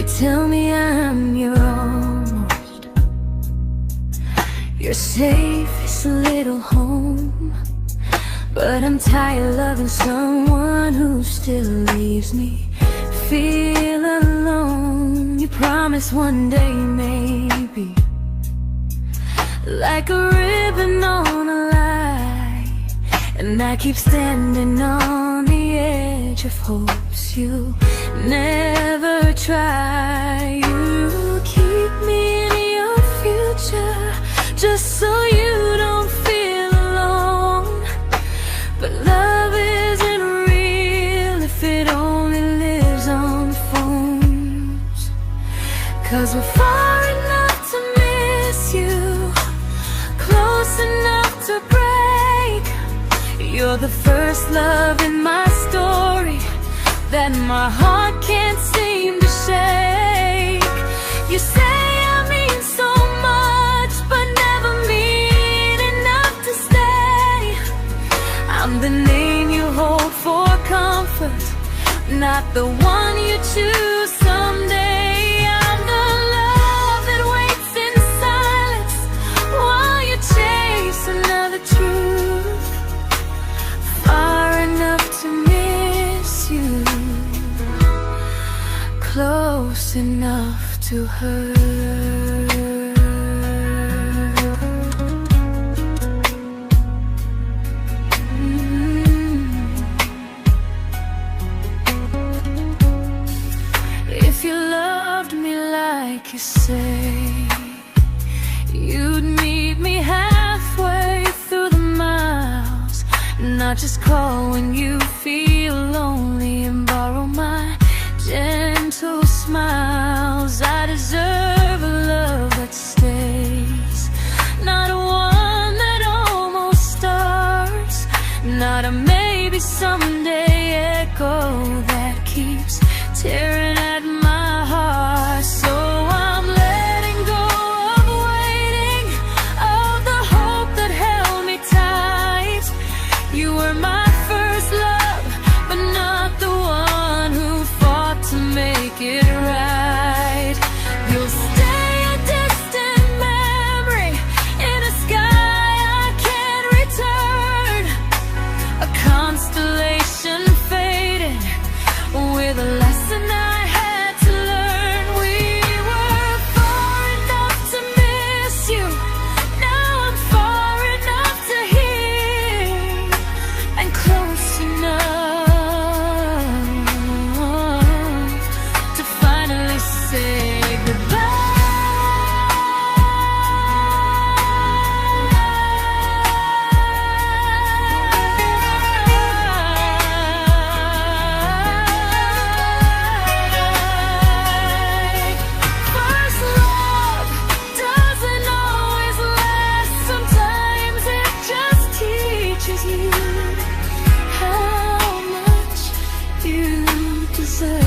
tell me I'm your almost, your safest little home. But I'm tired loving someone who still leaves me feel alone. You promise one day maybe, like a ribbon on a line, and I keep standing on the edge of hopes you never try. You keep me in your future just so you don't feel alone. But love isn't real if it only lives on phones. 'Cause we're far enough to miss you, close enough to break. You're the first love in my story that my heart can't seem to shake. You say I mean so much, but never mean enough to stay. I'm the name you hold for comfort, not the one you choose someday. I'm the love that waits in silence while you chase another truth. Far enough to miss you, close enough to hurt. If you loved me like you say, you'd meet me halfway through the miles, not just call when you feel lonely and borrow my gentle smiles. I deserve a love that stays, not a one that almost starts, not a maybe someday echo that keeps tearing at my heart. So I'm letting go of waiting, of the hope that held me tight. You were my first love, but not the one who fought to make it right. You'll stay a distant memory in a sky I can't return, a constellation faded with a lesson I had to learn. We were far enough to miss you, now I'm far enough to hear, and close enough to finally say goodbye. First love doesn't always last, sometimes it just teaches you how much you deserve.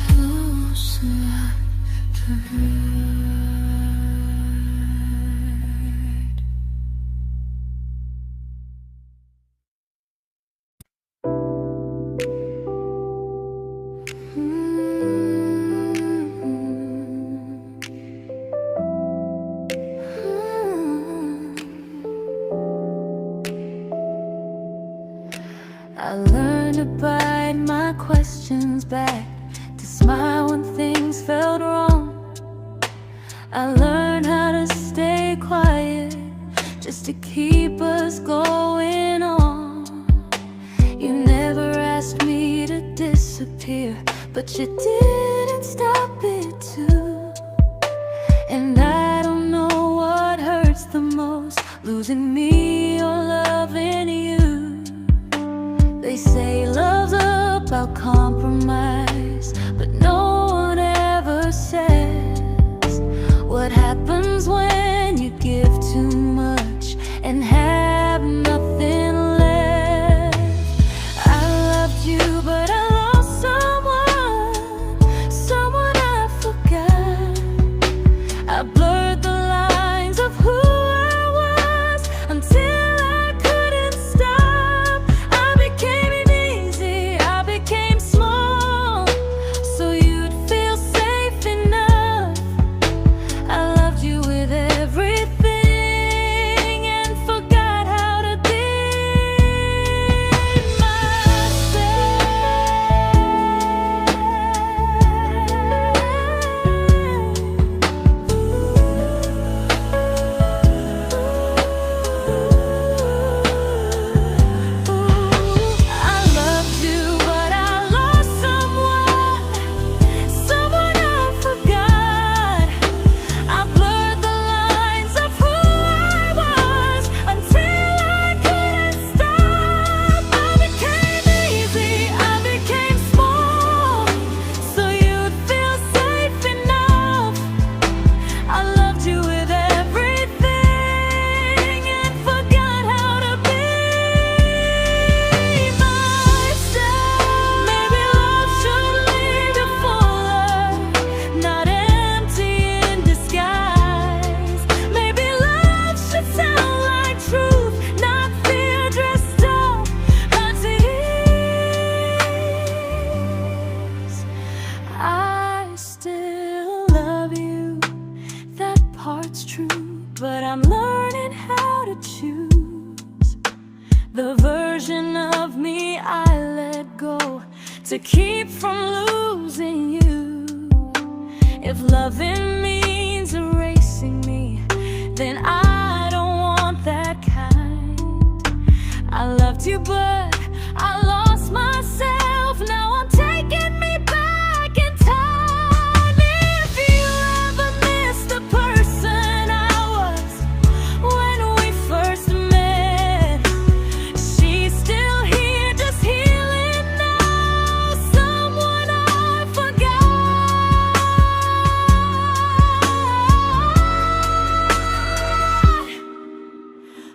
Close enough to hurt. I learned to bite my questions back, to smile when things felt wrong. I learned how to stay quiet just to keep us going on. You never asked me to disappear, but you didn't stop it too. And I don't know what hurts the most, losing me or loving you. They say love's about compromise, but no one ever says what happens when you give too much and have nothing left. I loved you to keep from losing you. If loving means erasing me, then I don't want that kind. I loved you, but I lost myself. Now I'm taking me back in time. If you ever miss the person I was when we first met, she's still here, just healing now. Someone I forgot,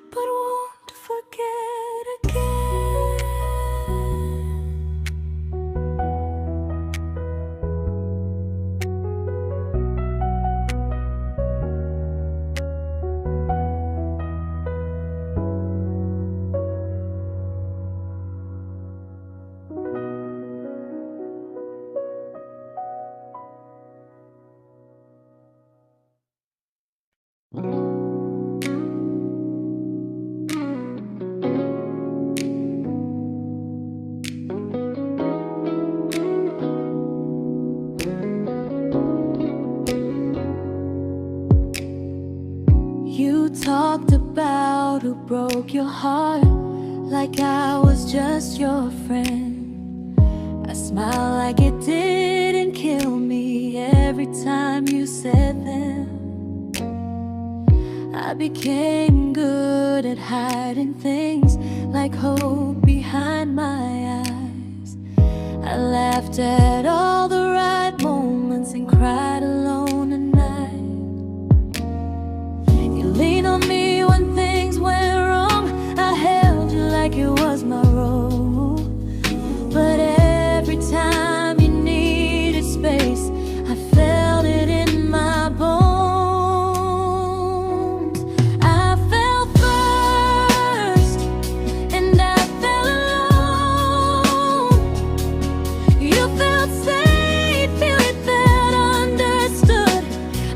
but won't forget again. You talked about who broke your heart, like I was just your friend. I smiled like it didn't kill me every time you said them. I became good at hiding things like hope behind my eyes. I laughed at all the right moments and cried alone at night. You leaned on me when things went wrong. I held you like it was my role. But every time you needed space, I felt it in my bones. I fell first, and I fell alone. You felt safe, you felt understood.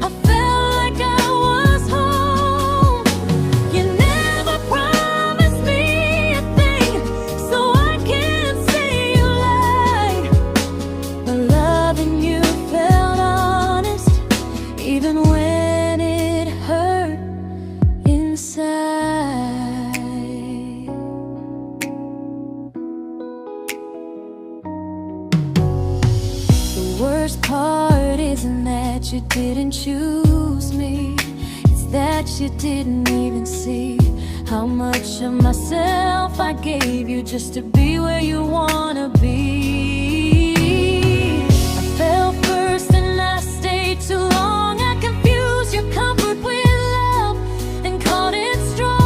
I felt like I was home. You never promised me a thing, so I can't say you lied. But loving you felt honest, even when it hurt inside. The worst part isn't that you didn't choose me, it's that you didn't even see how much of myself I gave you just to be where you wanna be. I fell first and I stayed too long. I confused your comfort with love and called it strong.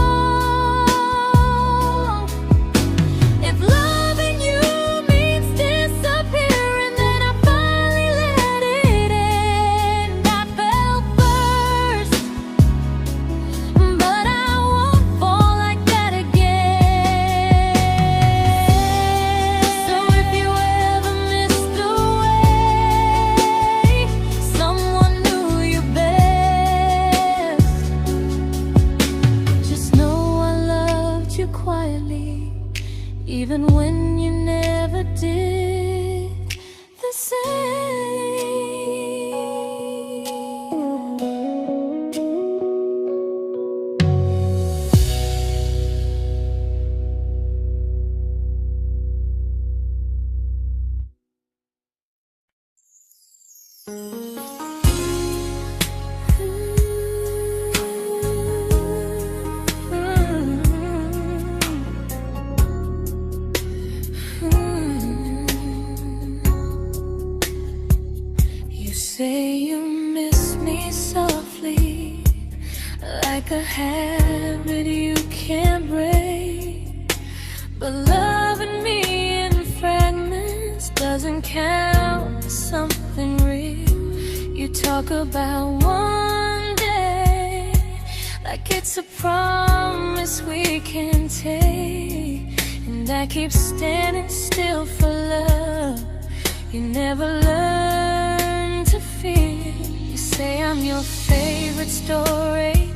If loving you means disappearing, then I finally let it end. I fell first, but I won't fall like that again. So if you ever missed the way someone knew you best, just know I loved you quietly, even when you never did the same. You say you miss me softly, like a habit you can't break. But loving me in fragments doesn't count as something real. You talk about one day like it's a promise we can take, and I keep standing still for love. You never learn to feel. You say I'm your favorite story,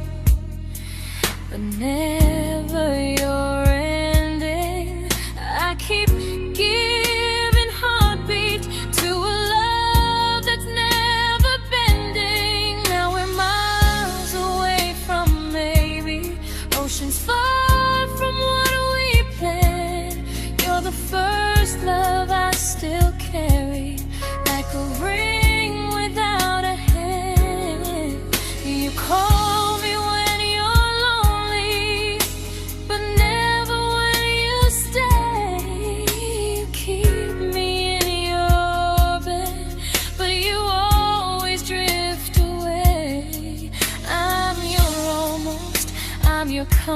but never your ending. I keep giving heart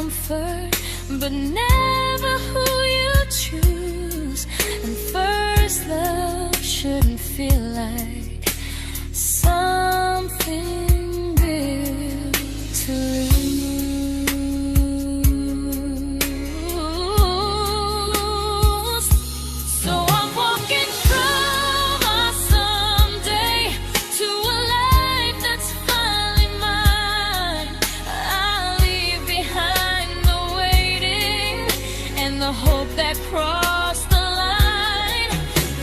comfort, but never who you choose. And first love shouldn't feel like something built to lose. So I'm walking through my someday to a life that's finally mine. I'll leave behind the waiting and the hope that crossed the line.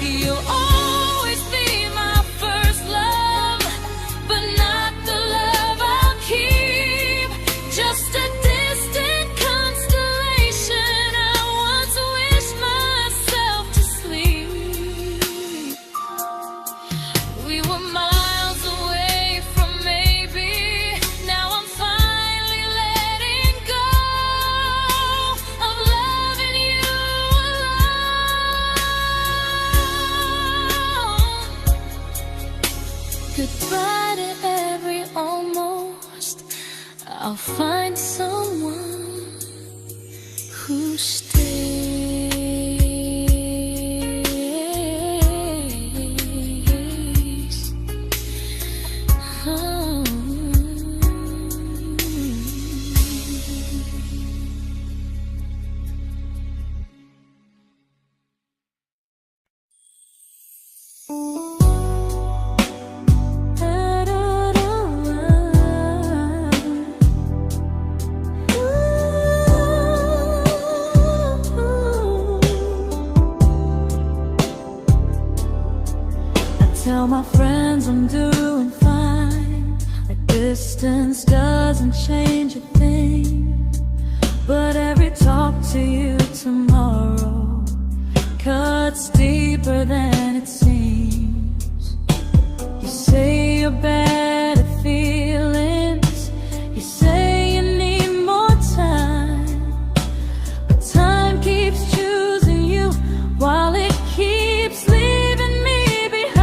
You'll always be my first love, but not the love I'll keep. Just a distant constellation I once wished myself to sleep. We were miles away from maybe. Now I'm finally letting go of loving you alone. Goodbye to every almost. I'll find someone who stays. Oh. Tell my friends I'm doing fine, like distance doesn't change a thing. But every talk to you tomorrow cuts deeper than it seems. You say you're bad at feelings, you say you need more time, but time keeps choosing you while it keeps leaving me behind.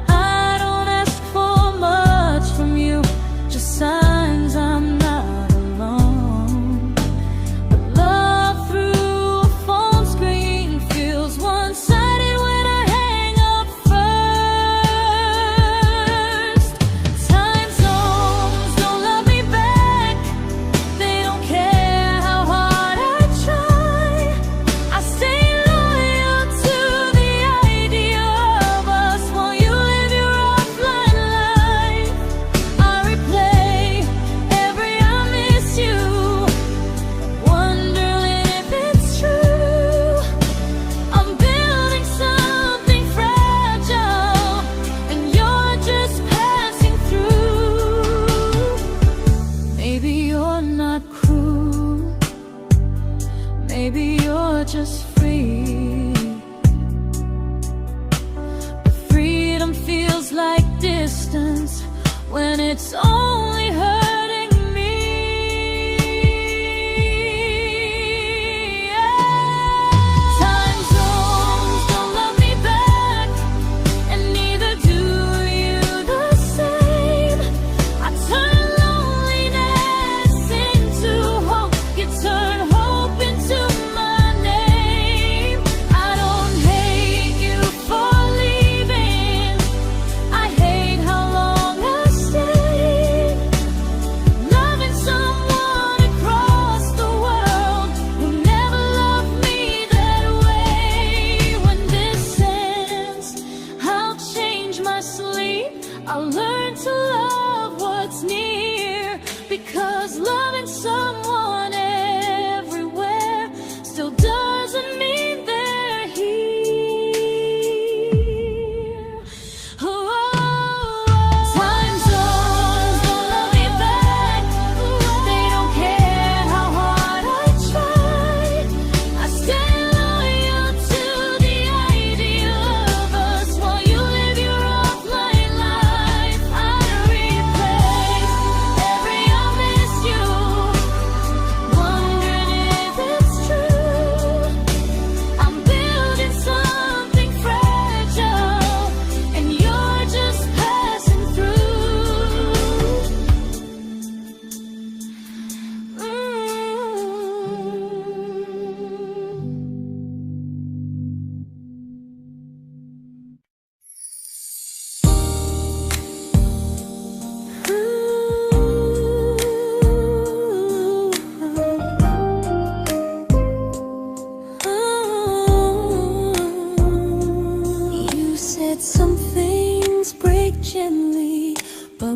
I don't ask for much from you, just signs I'm not alone. But love through a phone screen feels one-sided when I hang up first. Time zones don't love me back, they don't care how hard I try. I stay loyal to the idea of us while you live your offline life. I replay every I miss you, wondering if it's true. I'm building something fragile, and you're just passing through. Maybe you're not cruel, maybe you're just free. But freedom feels like distance when it's only hurting me. Time zones don't love me back, and neither do you the same. I turn loneliness into hope, you turn hope into my name. I don't hate you for leaving, I hate how long I stayed.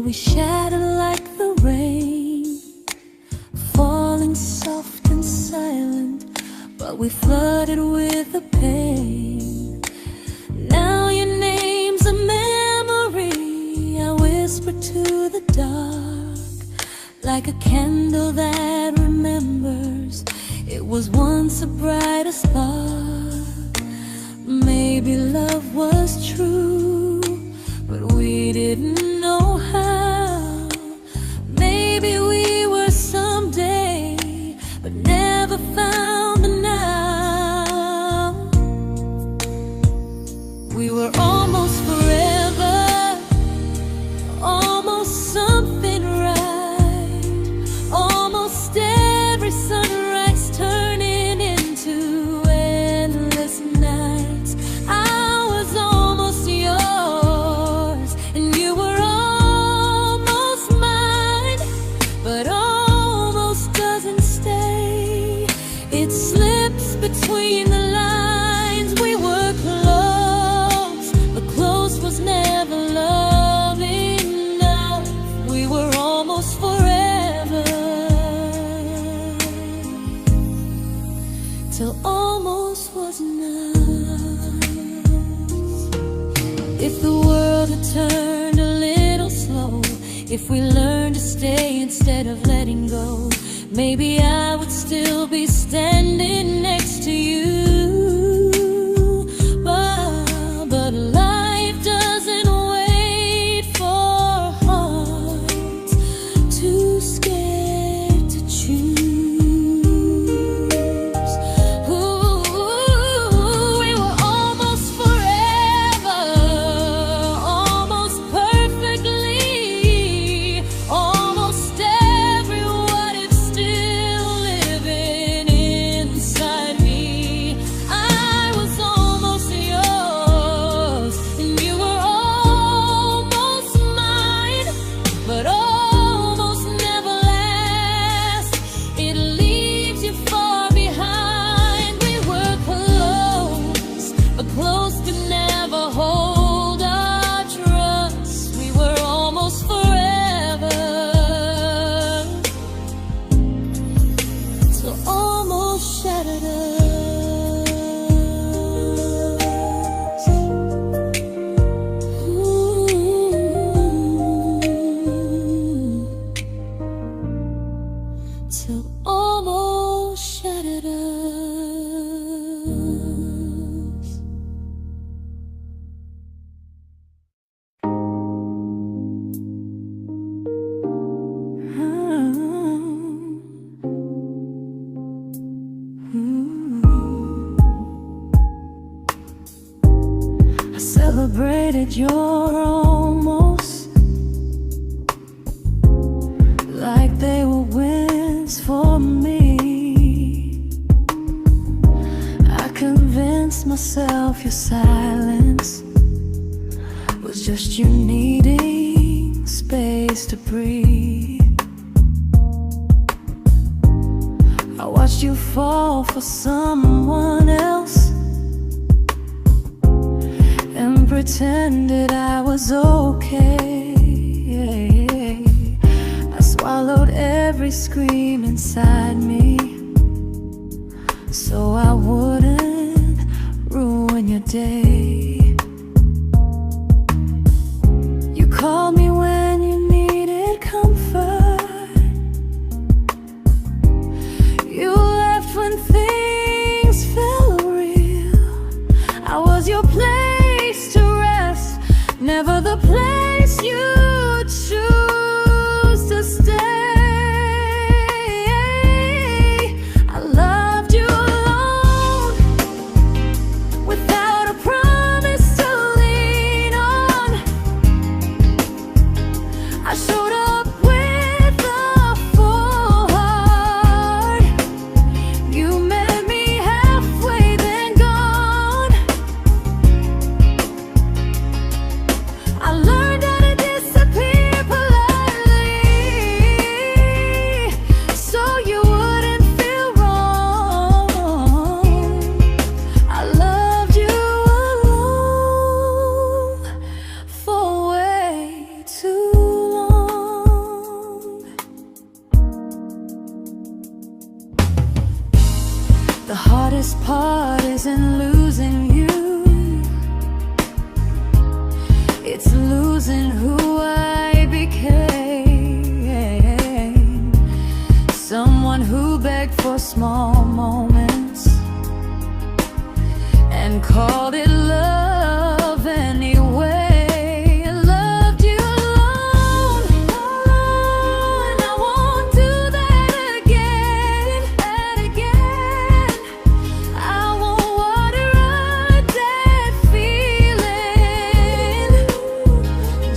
we shattered like the rain, falling soft and silent, but we flooded with the pain. Now your name's a memory I whisper to the dark, like a candle that remembers it was once a brighter spark. Maybe love was true, but we didn't know how. Maybe we were someday, but never found the now. We were almost forever, almost something right, almost every sunrise turning into endless nights. I was almost yours, and you were almost mine, but almost doesn't stay. It slips between the lines. We were close, but close was never love enough. We were almost forever, till almost was enough. If the world had turned a little slow, if we learned to stay instead of letting go, maybe I would still be standing next to you. But life doesn't wait for hearts too scared to choose. Ooh, we were almost forever, almost perfectly, almost every what if still living inside me. I was almost yours, and you were almost mine, but almost never lasts. It leaves you far behind. We were close, but close could never hold our trust. We were almost forever, till almost shattered us. Ooh, till almost shattered us. I celebrated your almost like they were wins for me. I convinced myself your silence was just you needing space to breathe. I watched you fall for someone else and pretended I was okay. I swallowed every scream inside me so I wouldn't ruin your day. You called me when you needed comfort. You left when things felt real. I was your place to rest, never the place you choose to stay. I loved you alone, without a promise to lean on. I showed up with a full heart. You met me halfway, then gone. I learned heart isn't losing you, it's losing who I became. Someone who begged for small moments and called it love anyway. Loved you alone, alone. I won't do that again, and again. I won't water a dead feeling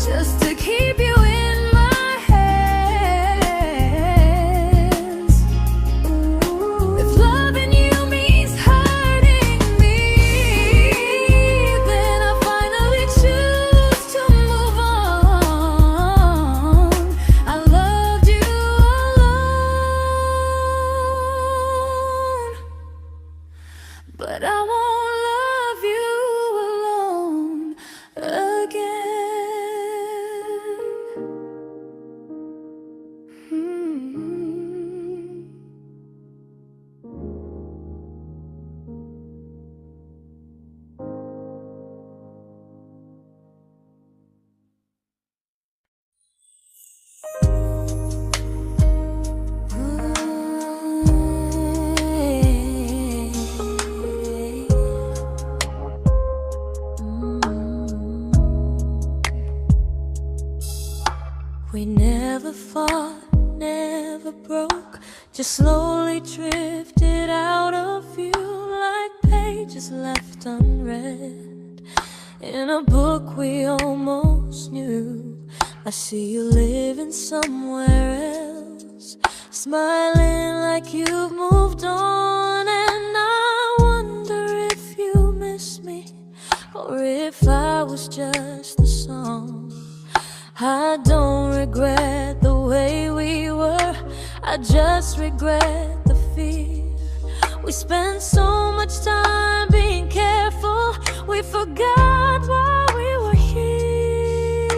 just to keep you in my hands. If loving you means hurting me, then I finally choose to move on. I loved you alone, but I won't love you alone again. We never fought, never broke, just slowly drifted out of view like pages left unread in a book we almost knew. I see you living somewhere else, smiling like you've moved on, and I wonder if you miss me or if I was just a song. I don't regret the way we were, I just regret the fear. We spent so much time being careful, we forgot why we were here.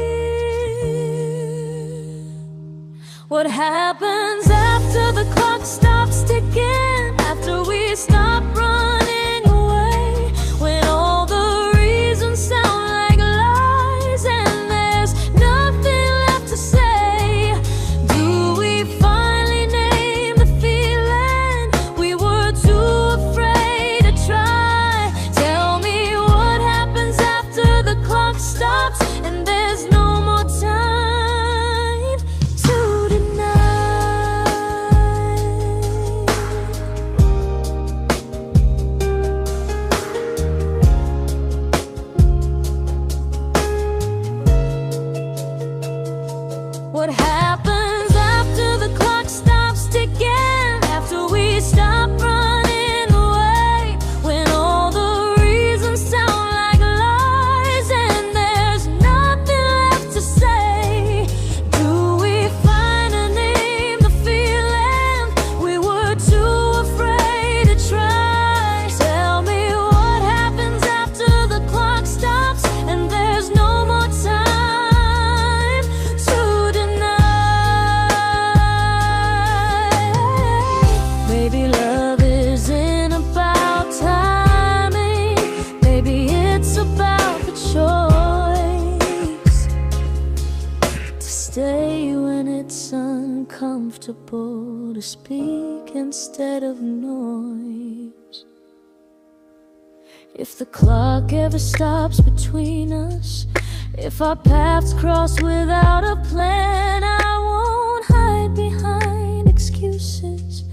What happens after the clock stops ticking, after we stop running away, when all the reasons sound like lies and there's nothing left to say? Do we finally name the feeling we were too afraid to try? Tell me what happens after the clock stops and there's no more time to deny. What happens after the clock stops ticking, after we stop running away, when all the reasons sound like lies and there's nothing left to say? Do we finally name the feeling we were too afraid to try? Tell me what happens after the clock stops and there's no more time to deny. Maybe love isn't about timing, maybe it's about the choice to stay when it's uncomfortable, to speak instead of noise. If the clock ever stops between us, if our paths cross without a plan, I won't hide behind excuses,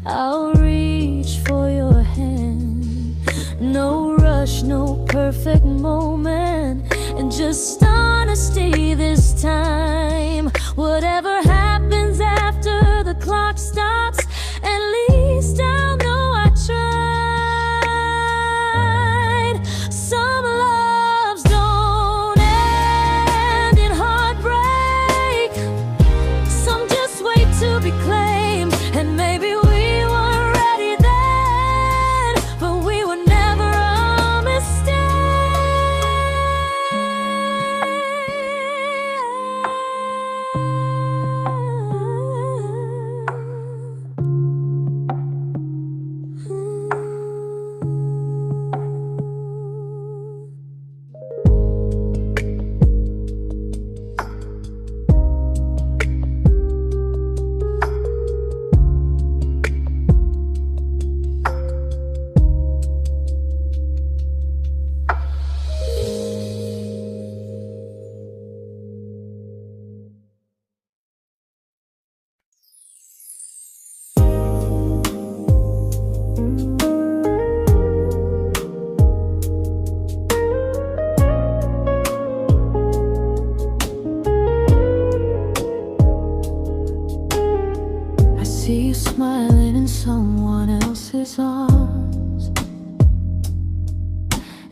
I'll reach for your hand. No rush, no perfect moment, and just honesty this time. Whatever happens after the clock stops, at least I'll know I tried. Some loves don't end in heartbreak, some just wait to be claimed, and maybe we weren't ready then, but we were never a mistake.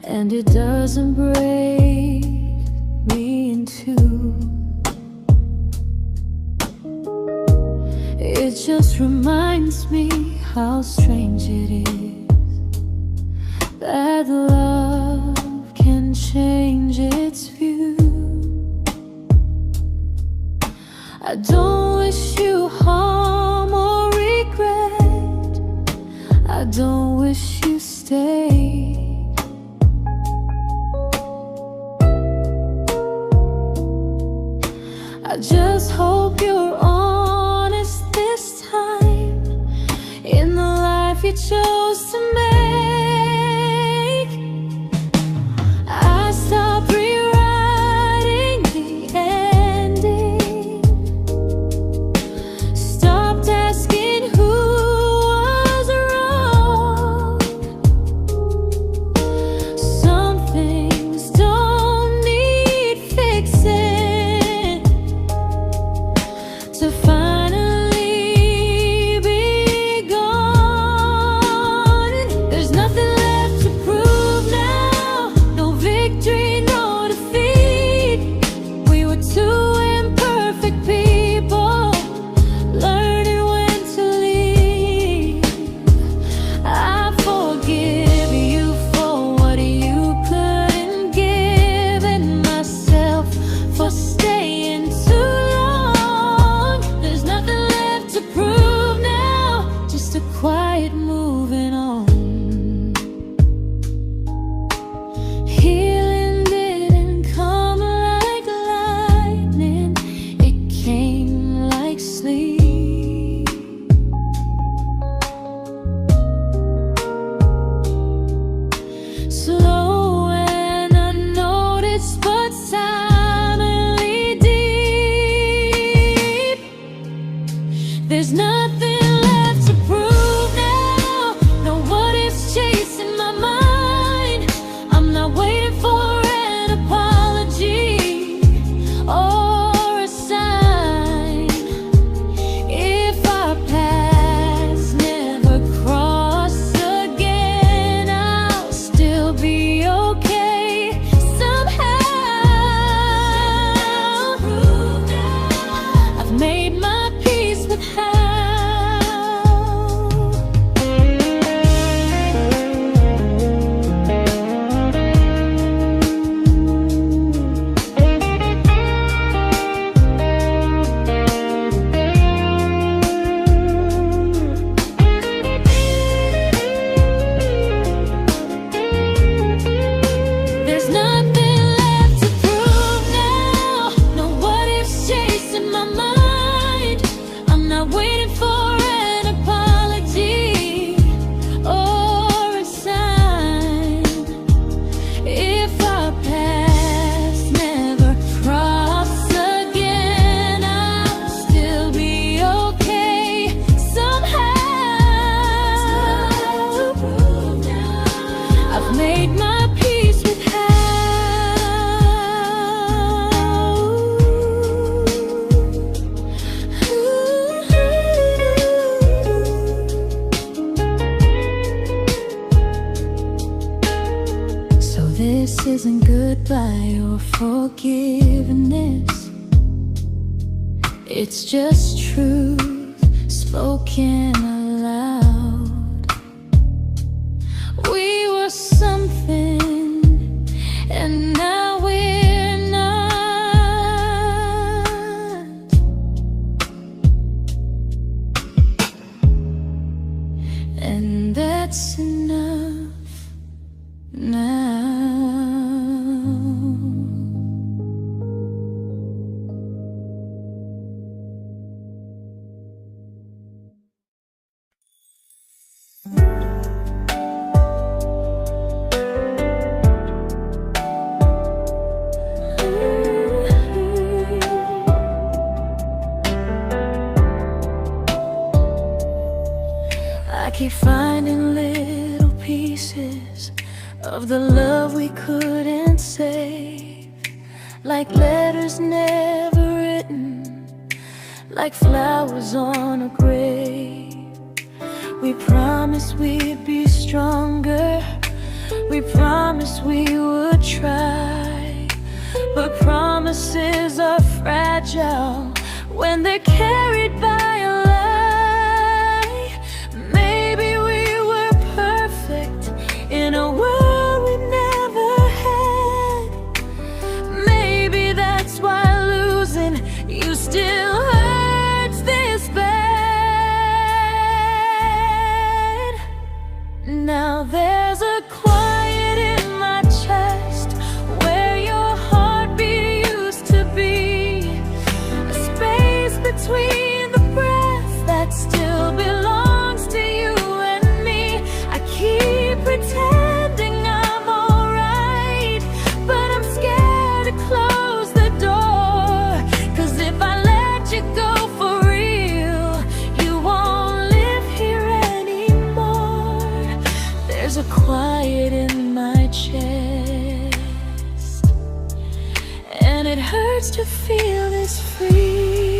and it doesn't break me in two. It just reminds me how strange it is that love can change its view. I don't wish you harm or regret. I don't wish you stay. I just hope you're honest this time in the life you chose to make. I stopped rewriting the ending, stopped asking who was wrong. Some things don't need fixing to finally be gone. There's nothing left to prove now, no victory, no defeat. We were two imperfect people, learning when to leave. I forgive you for what you couldn't give, and myself for staying too long. There's nothing left to prove now, just a quiet moving on. Healing didn't come like lightning, it came like sleep. Slow and unnoticed, but silently deep. There's nothing left to prove now, no what ifs chasing my mind. I'm not waiting for an apology or a sign. If our paths never cross again, I'll still be okay somehow. I've made my peace with how. There's nothing left to prove now, no what ifs chasing my mind. I'm not waiting for an apology or a sign. If our paths never cross again, I'll still be okay somehow. I've made my peace with how. So this isn't goodbye or forgiveness, it's just truth spoken aloud. We were something, and now we're not. And that's enough now. I keep finding little pieces of the love we couldn't save, like letters never written, like flowers on a grave. We promised we'd be stronger, We promised we would try, but promises are fragile when they're carried by a lie. Maybe we were perfect in a world we never had. Maybe that's why losing you still hurts this bad. Now there's a quiet in my chest where your heartbeat used to be, a space between the breaths that still belongs to you and me. I keep pretending I'm alright, but I'm scared to close the door, 'cause if I let you go for real, you won't live here anymore. There's a quiet in my chest, and it hurts to feel this free.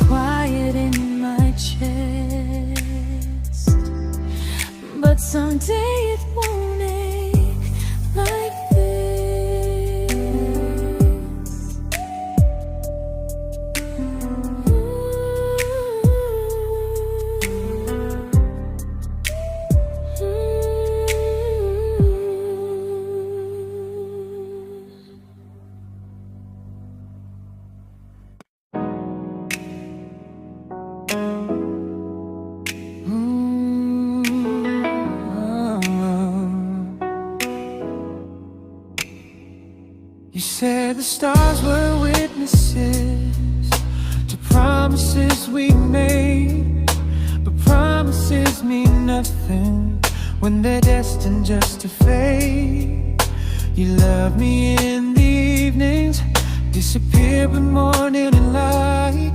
Quiet in my chest, but someday it won't ache like this. You said the stars were witnesses to promises we made, but promises mean nothing when they're destined just to fade. You love me in the evenings, disappear when morning and light.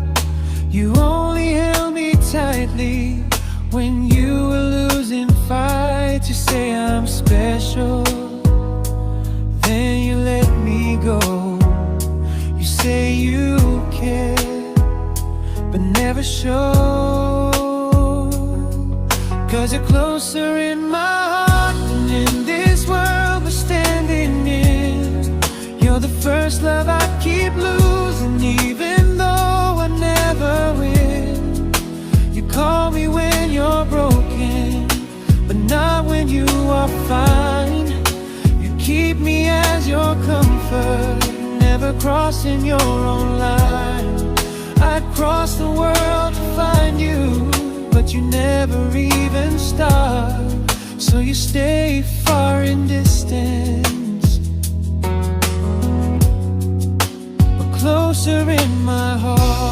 You only held me tightly when you were losing fights. You say I'm special, then you let me go. You say you care, but never show, 'cause you're closer in my heart than in this world we're standing in. You're the first love I keep losing, even though I never win. You call me when you're broken, but not when you are fine. Keep me as your comfort, never crossing your own line. I'd cross the world to find you, but you never even start. So you stay far in distance, but closer in my heart.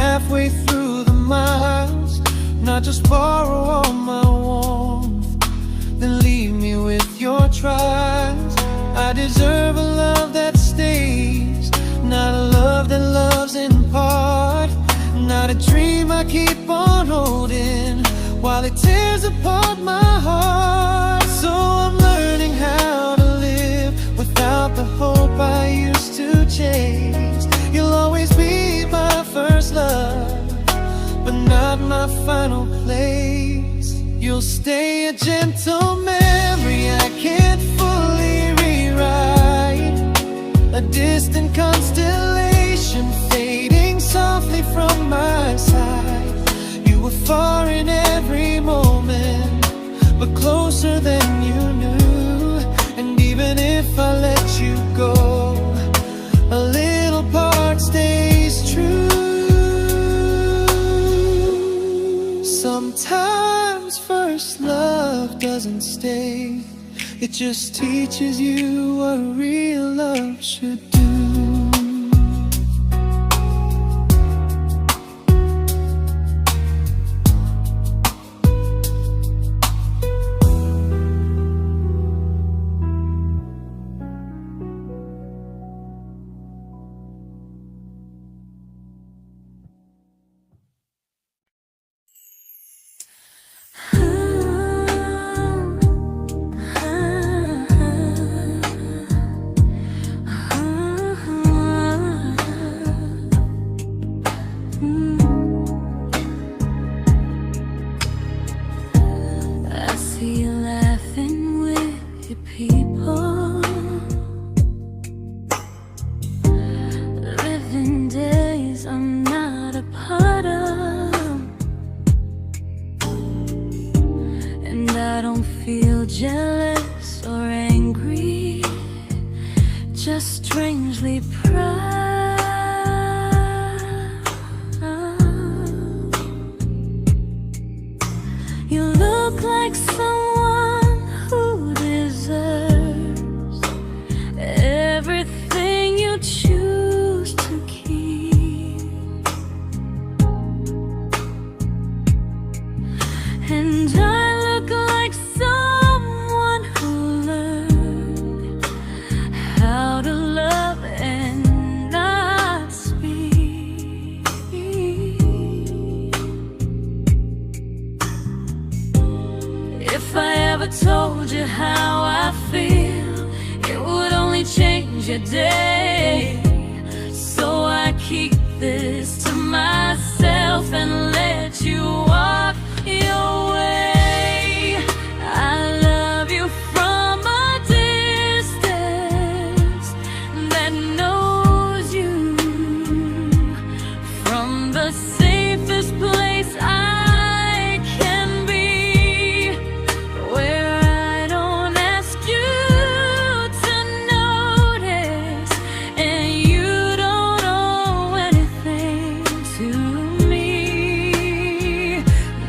Halfway through the miles, not just borrow all my warmth, then leave me with your trials. I deserve a love that stays, not a love that loves in part, not a dream I keep on holding while it tears apart my heart. So I'm learning how to live without the hope I used to chase. You'll always be my first love, but not my final place. You'll stay a gentle memory mistake. It just teaches you what real love should do. Jealous or angry, just strangely proud. You look like someone who deserves everything you choose to keep, and I look like someone who learned how to love and not speak. If I ever told you how I feel, it would only change your day. So I keep this to myself and let you walk your way. I love you from a distance that knows you, from the safest place I can be, where I don't ask you to notice and you don't owe anything to me.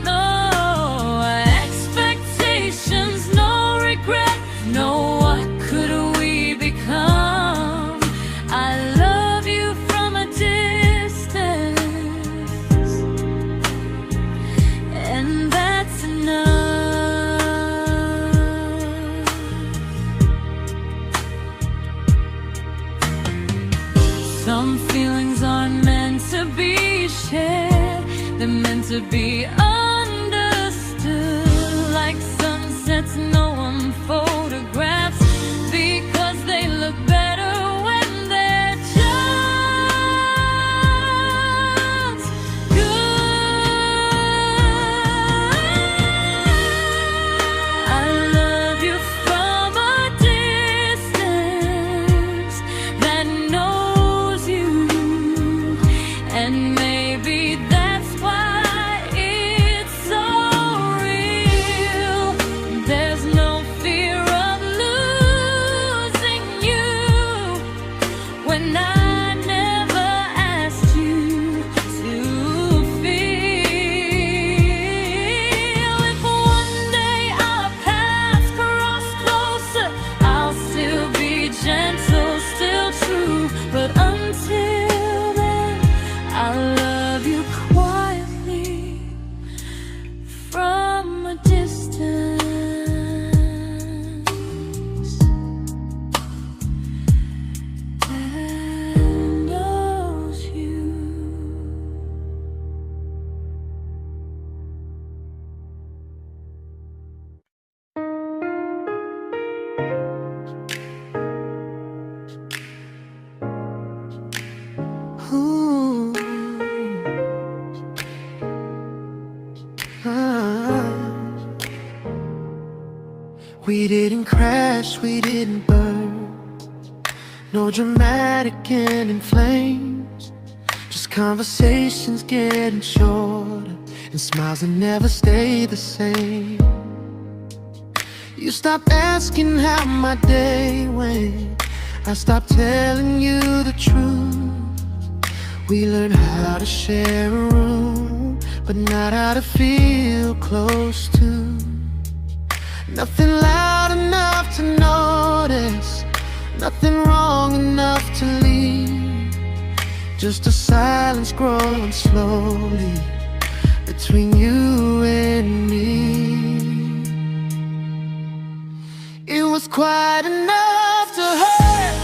No expectations, no regret, no what could we become. I love you from a distance, and that's enough. Some feelings aren't meant to be shared, they're meant to be understood, like sunsets no one photographs, because they look better when they're just good. I love you from a distance that knows you, and maybe that's why it's so real. There's no fear of losing you when I never asked you to feel. If one day our paths cross closer, I'll still be gentle, still true, but until then, I'll love you quietly from a distance that knows you. Ooh. Ah. We didn't crash, we didn't burn, no dramatic end in flames, just conversations getting shorter and smiles that never stay the same. You stopped asking how my day went, I stopped telling you the truth. We learned how to share a room, but not how to feel close to. Nothing loud enough to notice, nothing wrong enough to leave. Just a silence growing slowly between you and me. It was quite enough to hurt,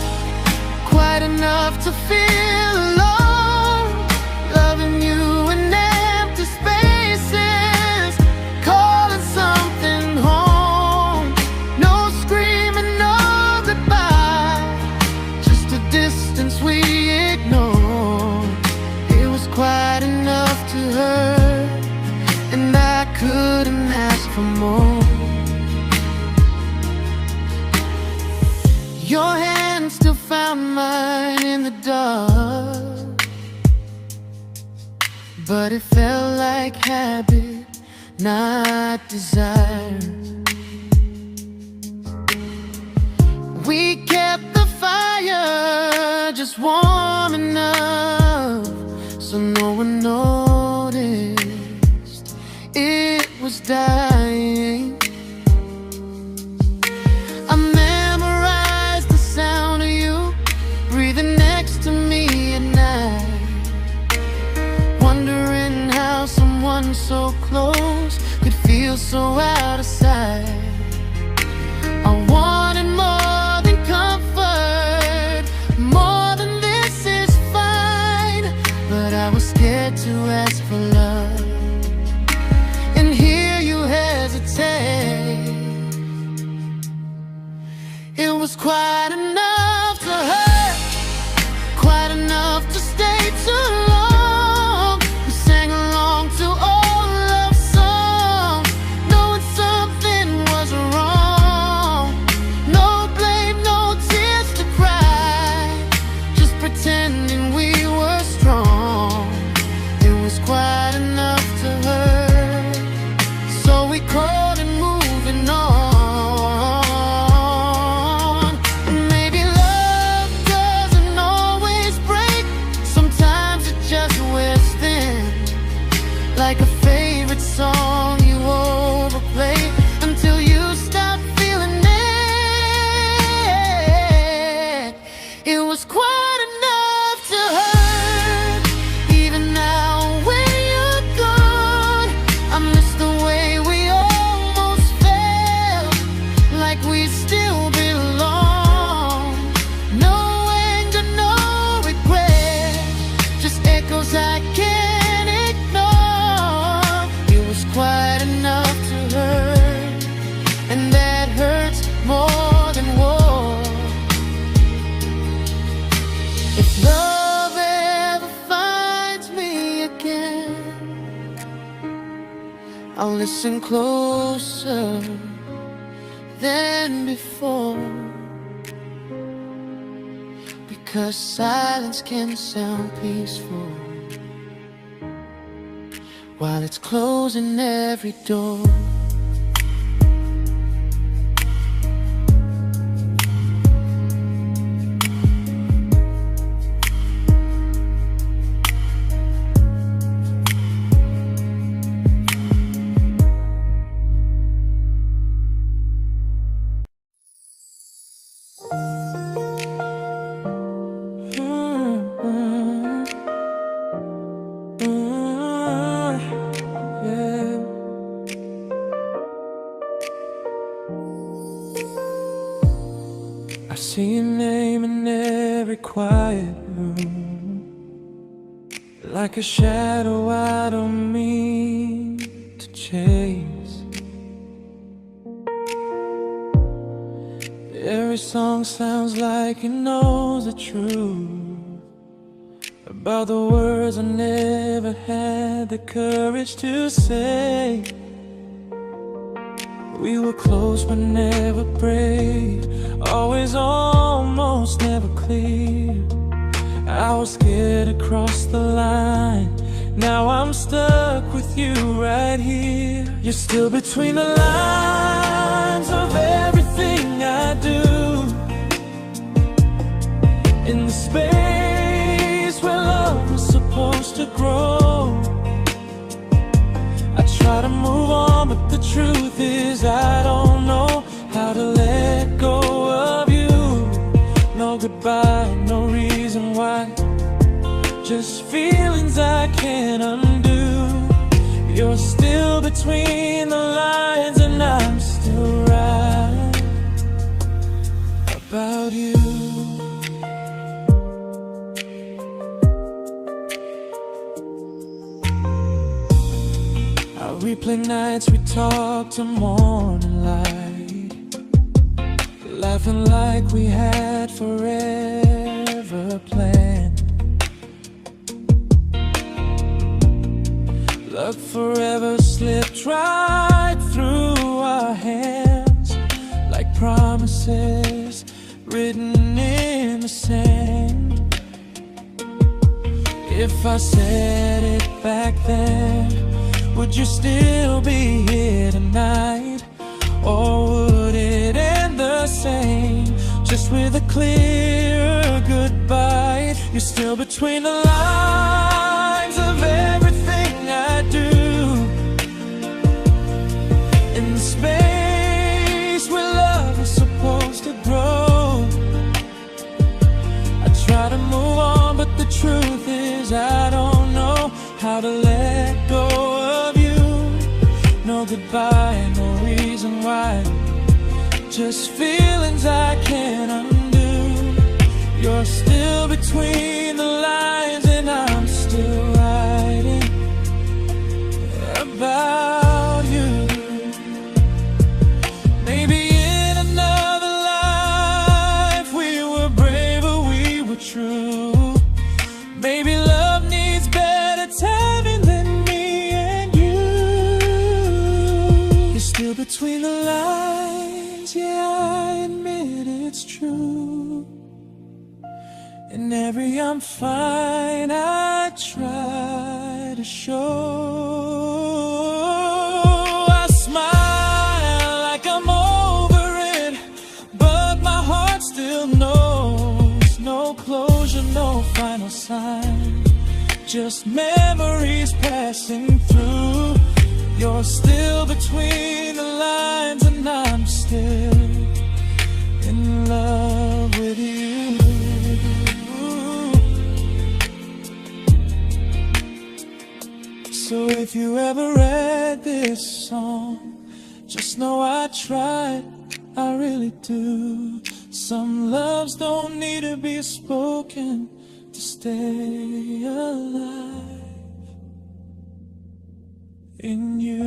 quite enough to feel alone. Loving you in empty spaces, calling something home. No screaming, no goodbye, just a distance we ignored. It was quite enough to hurt, and I couldn't ask for more. Your hand still found mine in the dark, but it felt like habit, not desire. We kept the fire just warm enough so no one noticed it was dying. I memorized the sound of you breathing next to me at night, wondering how someone so close could feel so out of sight. I wanted more than comfort, more than this is fine, but I was scared to ask for love and hear you hesitate. It was quite enough to hurt, quite enough to stay too long. We sang along to old love songs, knowing something was wrong. No blame, no tears to cry, just pretending we were strong. It was quite enough to hurt, so we called and moving on. Maybe love doesn't always break, sometimes it just wears thin, like a favorite song you overplay until you stop feeling it. It was quite enough to hurt, even now when you're gone. I miss the way we almost felt, like we still belong. No anger, no regret, just echoes I can't ignore. It was quite enough to hurt, and that hurts more than war. If love ever finds me again, I'll listen closer than before, because silence can sound peaceful while it's closing every door. I see your name in every quiet room, like a shadow I don't mean to chase. Every song sounds like it knows the truth about the words I never had the courage to say. We were close but never prayed, always almost never clear. I was scared to cross the line, now I'm stuck with you right here. You're still between the lines of everything I do, in the space where love was supposed to grow. I try to move on, but the truth is I don't know between the lines, and I'm still right about you. I replay nights we talk to morning light, laughing like we had forever planned. Luck forever slipped right through our hands, like promises written in the sand. If I said it back then, would you still be here tonight? Or would it end the same, just with a clear goodbye? You're still between the lines of everything I do, in the space where love is supposed to grow. I try to move on, but the truth is I don't know how to let go of you. No goodbye, no reason why, just feelings I can't undo. You're still between the lines, and I'm still writing about you. Maybe in another life we were braver, we were true. Maybe love needs better timing than me and you. You're still between the lines, yeah, I admit it's true. In every I'm fine I try to show. I smile like I'm over it, but my heart still knows. No closure, no final sign, just memories passing through. You're still between the lines, and I'm still in love with you. So if you ever read this song, just know I tried, I really do. Some loves don't need to be spoken to stay alive in you.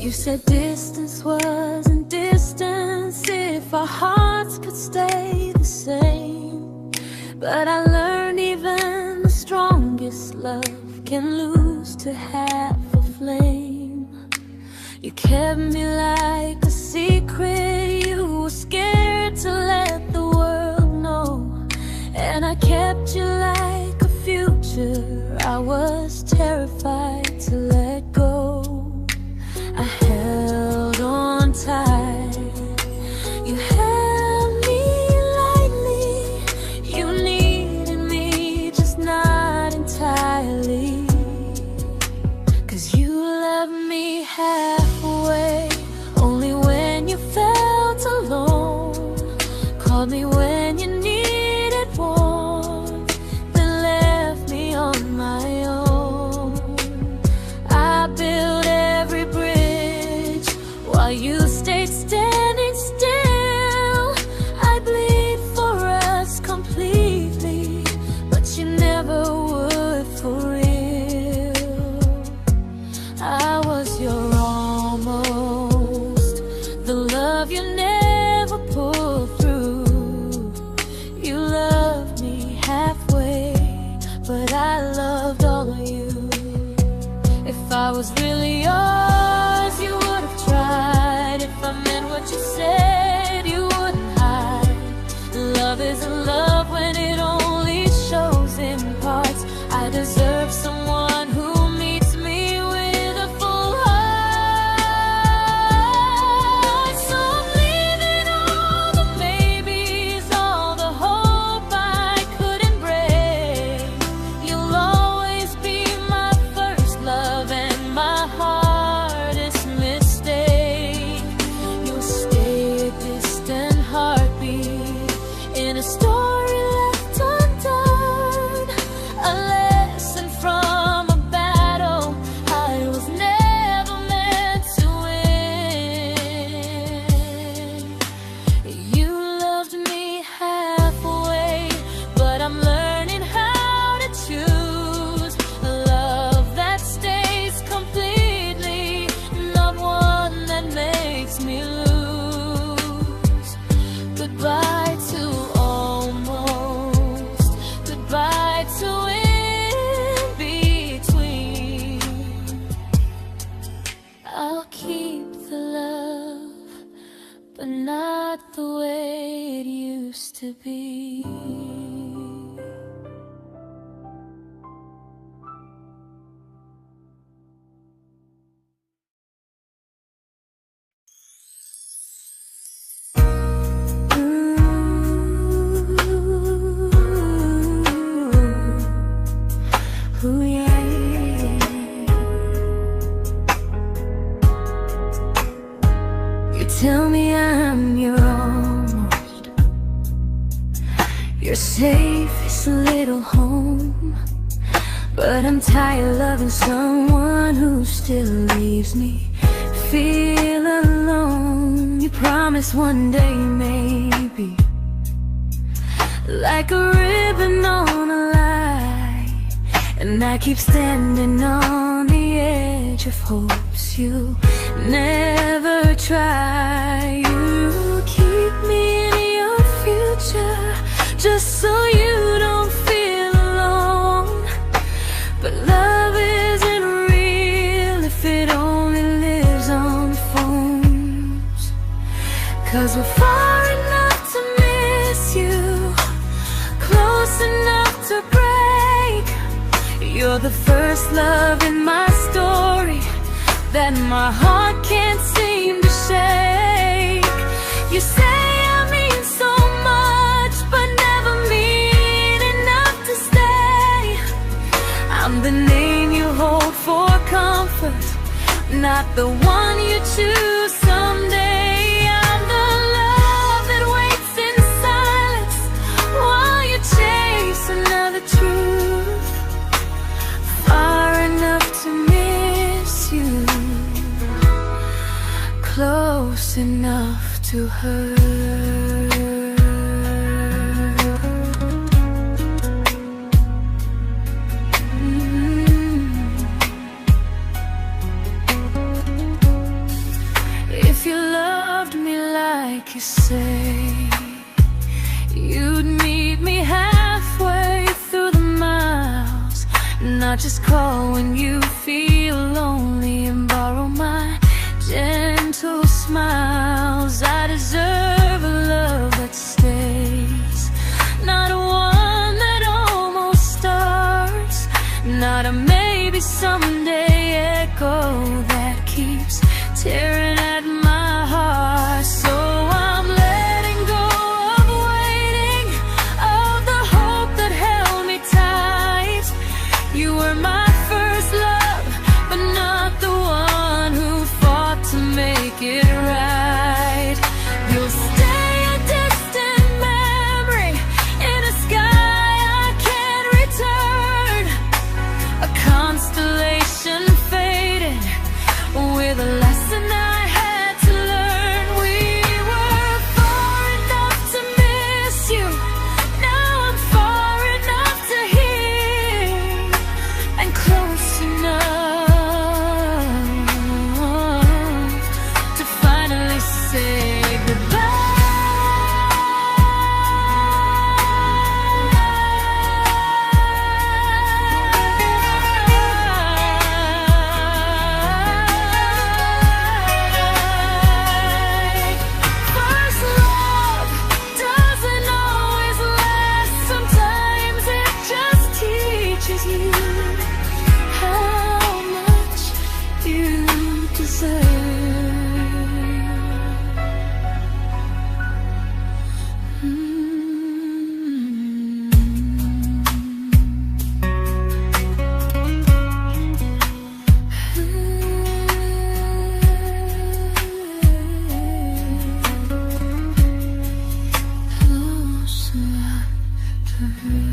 You said distance wasn't distance if our hearts could stay the same. But I learned even the strongest love can lose to half a flame. You kept me like a secret, you were scared to let the world know. And I kept you like a future, I was terrified to let go. I held on tight, you held me lightly. You needed me, just not entirely. 'Cause you loved me halfway, only when you felt alone. Called me when you needed warmth, then left me on my own. I built every bridge while you stayed standing still. I bleed for us completely, but you never would for real. I was your almost, the love you never pulled through. You loved me halfway, but I loved all of you. If I was really yours, you would have tried. If I meant what you said, you wouldn't hide. Love isn't love when it only shows in parts. I deserve someone but not the way it used to be. Ooh, yeah, yeah. You tell me I'm your almost, your safest little home, but I'm tired loving someone who still leaves me feel alone. You promise one day maybe, like a ribbon on a line, and I keep standing on the edge of hopes you never try. You keep me in your future just so you don't feel alone. But love isn't real if it only lives on phones. 'Cause we're far enough to miss you, close enough to break. You're the first love in my story that my heart can't seem to shake. You say I mean so much, but never mean enough to stay. I'm the name you hold for comfort, not the one you choose someday. I'm the love that waits in silence while you chase another truth. Far enough to miss you, close enough to hurt. If you loved me like you say, you'd meet me halfway through the miles, not just call when you feel lonely and borrow my gentle smiles. I deserve a love that stays, not a one that almost starts, not a maybe someday echo that keeps tearing at my heart. So I'm letting go of waiting, of the hope that held me tight. You were my first love, but not the one who fought to make it right. You'll stay a distant memory in a sky I can't return, a constellation faded with a lesson I had to learn. We were far enough to miss you, now I'm far enough to hear, and close enough to finally say goodbye. First love doesn't always last, sometimes it just teaches you how much you deserve. Close enough to hurt.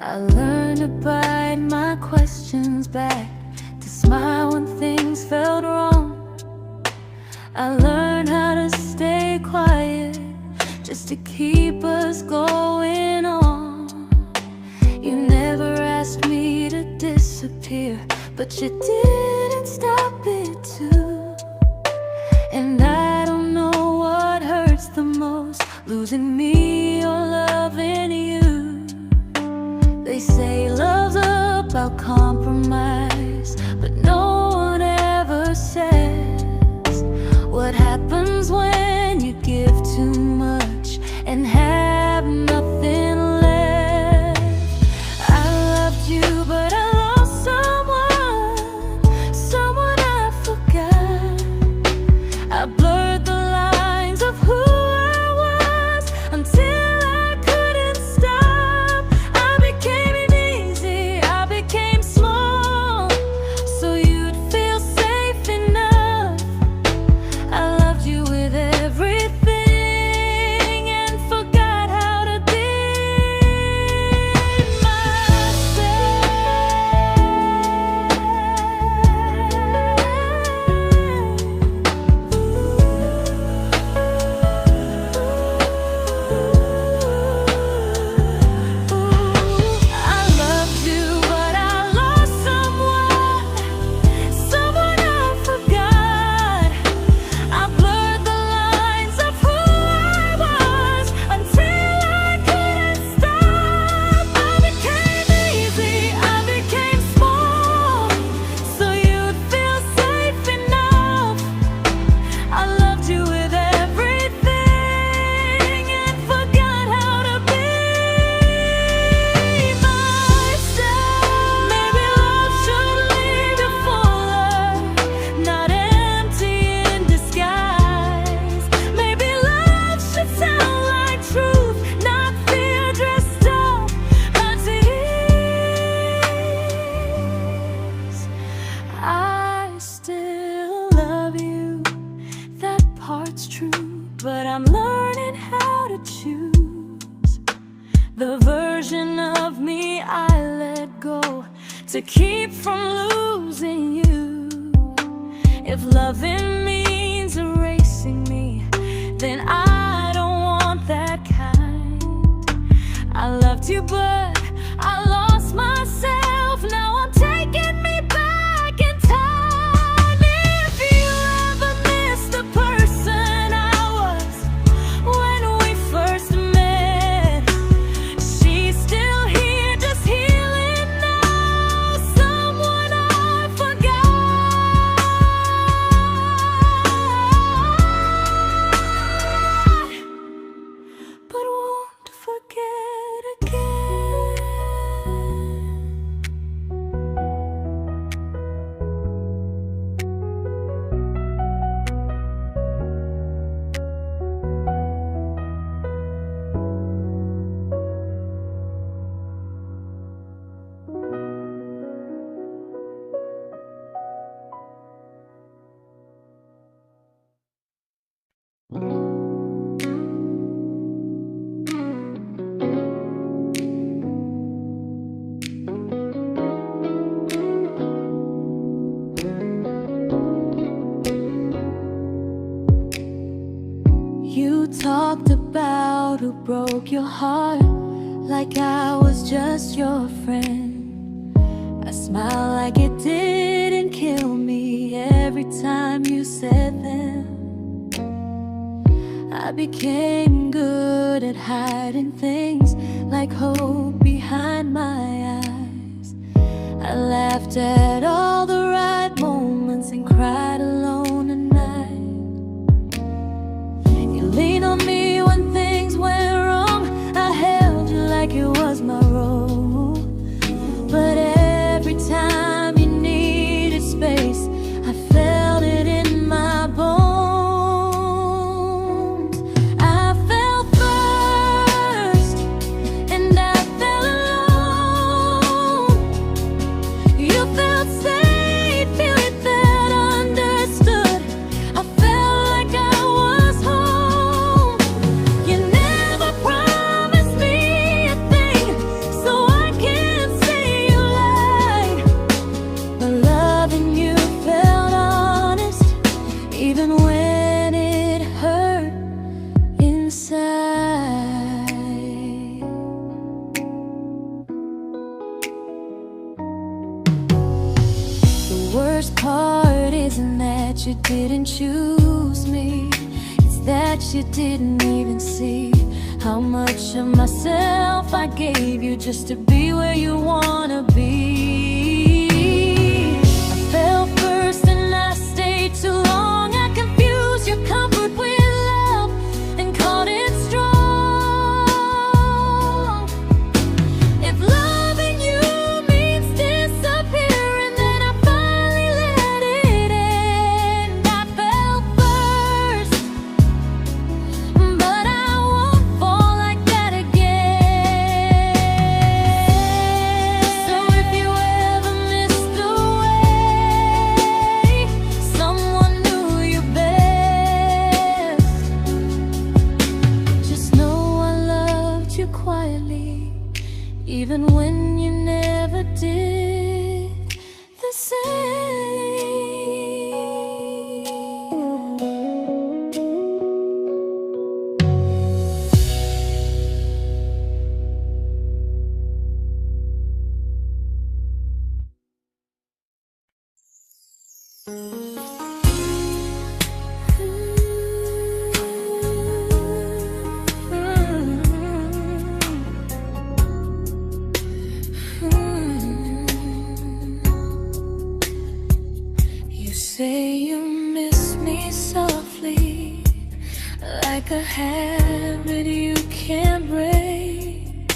I learned to bite my questions back, to smile when things felt wrong. I learned how to stay quiet just to keep us going on. You never asked me to disappear, but you didn't stop it too. And I don't know what hurts the most, losing me or loving you. They say love's about compromise, but no one ever says what happens when you give too much and have nothing left. I loved you, but I lost someone I forgot. I blurred the lines of who I was until I couldn't stop. I became easy, I became small, so you'd feel safe enough. I loved you with everything and forgot how to be I loved you, but I lost someone I forgot. I blurred the lines of who I was until I couldn't stop. I became easy, I became small, so you'd feel safe enough. I loved you with everything and forgot how to be myself. Maybe love should leave you fuller, not empty in disguise. Maybe love should sound like truth, not fear dressed up as ease. I still love you, that part's true, but I'm learning how to choose the version of me I let go to keep from losing you. If loving means erasing me, then I don't want that kind. I loved you, but I lost myself. Now I'm taking me back in time. If you ever miss the person I was when we first met, she's still here, just healing now. Someone I forgot, but won't forget again. You talked about who broke your heart, like I was just your friend. I smile like it didn't kill me every time you said them. I became good at hiding things like hope behind my eyes. I laughed at all the right moments and cried alone at night. You leaned on me when things went wrong. I held you like it was my role. But every time you needed space, I felt it in my bones. I fell first, and I fell alone. You felt safe. worst part isn't that you didn't choose me, it's that you didn't even see how much of myself I gave you just to be where you wanna be. I fell first and I stayed too long. I confused your comfort with love and called it strong. If loving you means disappearing, then I finally let it end. I fell first, but I won't fall like that again. So if you ever missed the way someone knew you best, just know I loved you quietly, even when you never did the same. You say you miss me softly, like a habit you can't break.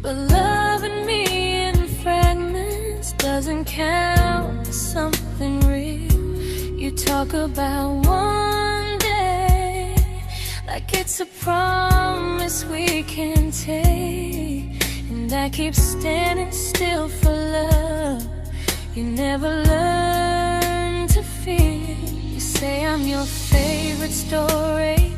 But loving me in fragments doesn't count as something real. You talk about one day like it's a promise we can take, and I keep standing still for love. You never learn to feel. You say I'm your favorite story,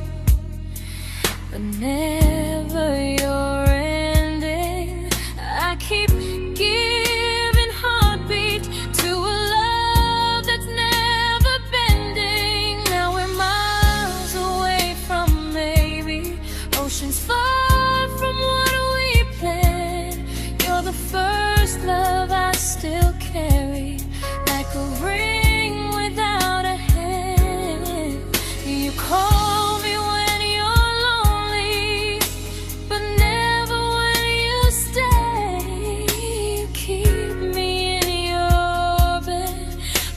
but never your ending. I keep giving heartbeat to a love that's never bending. Now we're miles away from maybe oceans far from what we planned. You're the first love I still carry, like a ring without a hand. You call me when you're lonely, but never when you stay. You keep me in your bed,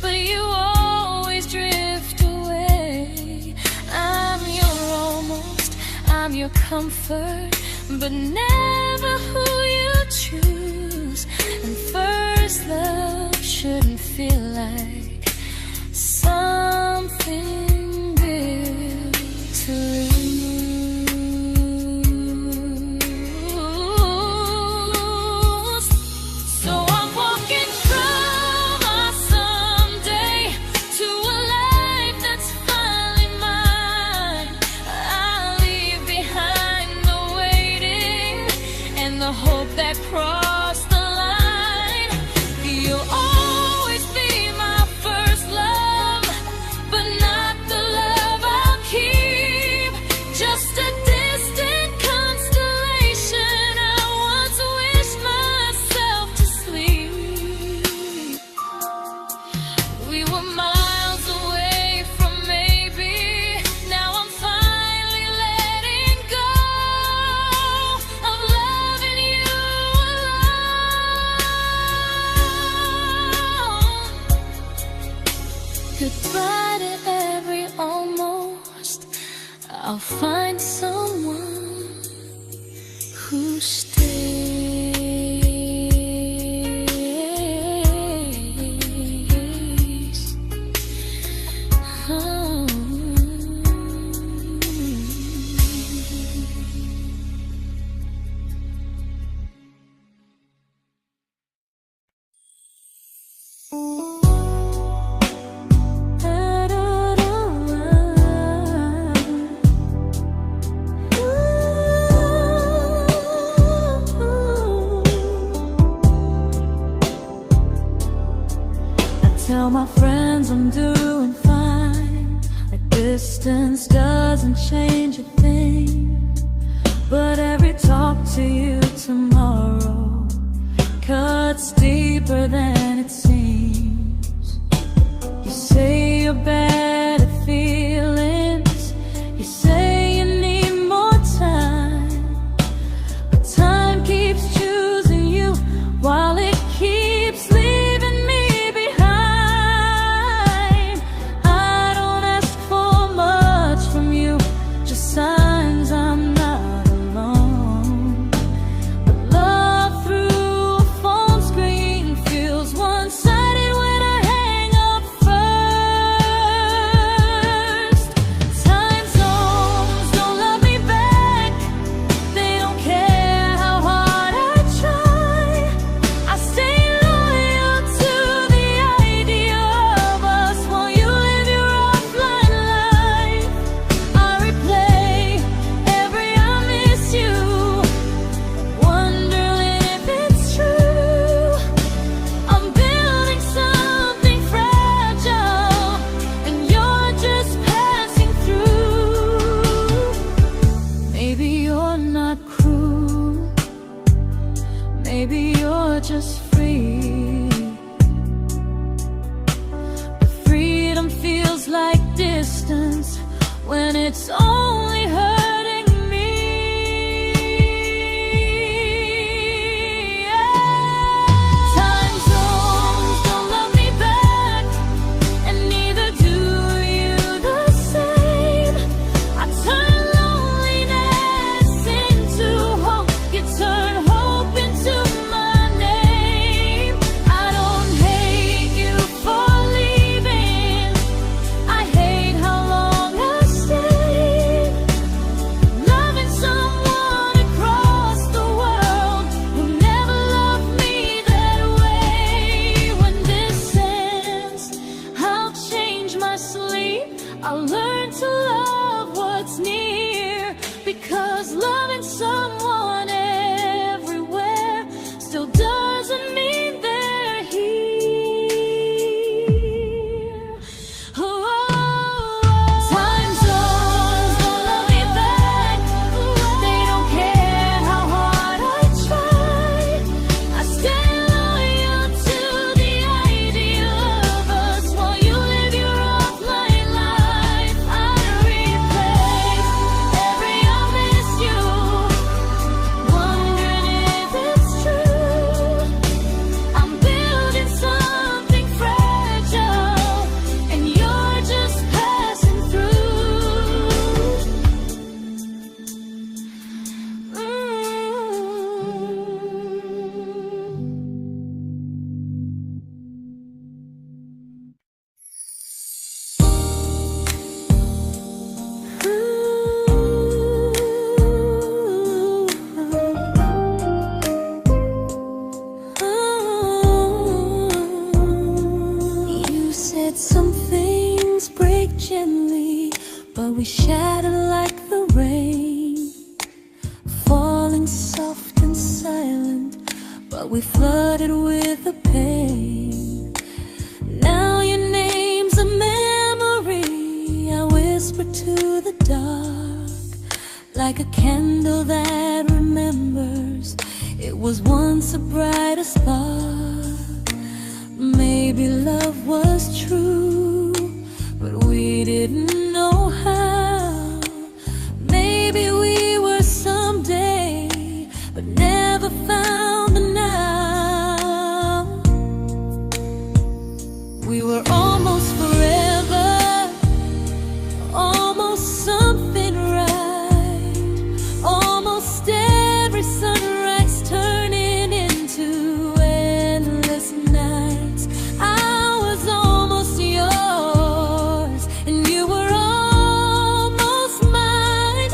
but you always drift away. I'm your almost, I'm your comfort, but never who you choose. And first love shouldn't feel like something built to lose. So I'm walking from my someday to a life that's finally mine. I'll leave behind the waiting and the hope that crossed the line. You'll always be my first love, but not the love I'll keep. Just a distant constellation I once wished myself to sleep. We were miles away from maybe. Now I'm finally letting go of loving you alone. Goodbye to every almost. I'll find someone who stays. Oh. Tell my friends I'm doing fine, that distance doesn't change a thing. But every talk to you tomorrow cuts deeper than it seems. your better feelings. You say you need more time, but time keeps choosing you while it keeps leaving me behind. I don't ask for much from you, just signs I'm not alone. But love through a phone screen feels one-sided when I hang up first. Time zones don't love me back, they don't care how hard I try. I stay loyal to the idea of us while you live your offline life. I replay every I miss you, wondering if it's true. I'm building something fragile, and you're just passing through. Maybe you're not cruel, maybe you're just free. But freedom feels like distance when it's only hurting me. Time zones don't love me back, and neither do you the same. I turn loneliness into hope, you turn hope into my name. I don't hate you for leaving, I hate how long I stayed. Loving someone across the world who never loved me that way. When this ends, I'll change my sleep, I'll learn to love what's near, because loving someone everywhere still doesn't mean they're here. Time zones don't love me back, they don't care how hard I try. I stay loyal to the idea of us while you live your offline life. I replay every I miss you, wondering if it's true. I'm building something fragile, and you're just passing through. You said some things break gently, but we shatter like the rain, falling soft and silent, but we flooded with the pain. Now your name's a memory I whisper to the dark, like a candle that remembers it was once a brighter spark. Maybe love was true, but we didn't know how. Maybe we were someday, but never found the now. We were almost forever, almost something right, almost every sunrise turning into endless nights. I was almost yours, and you were almost mine,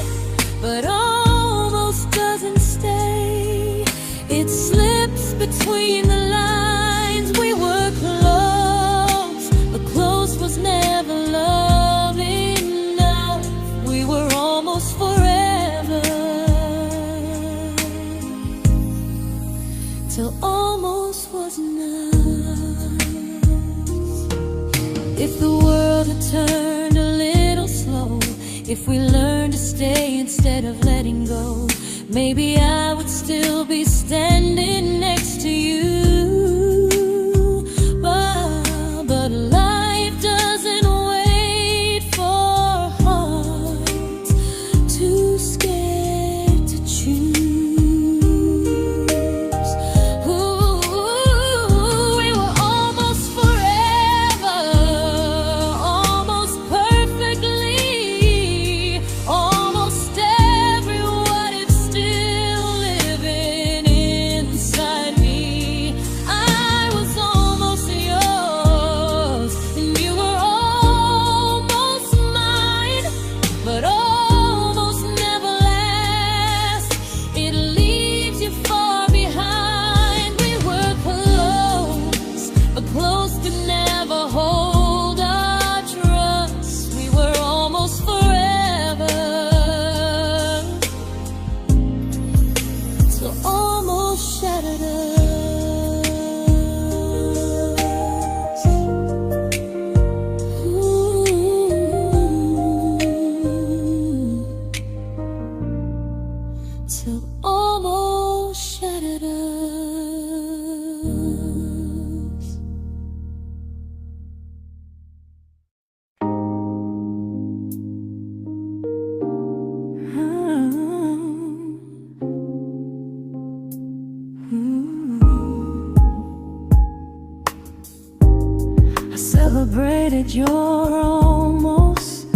but almost doesn't stay. It slips between the lines. We were close, but close was never love enough. We were almost forever, till almost was enough. If the world had turned a little slow, if we learned to stay instead of letting go, maybe I would still be standing next to you. But life doesn't wait. celebrated your almost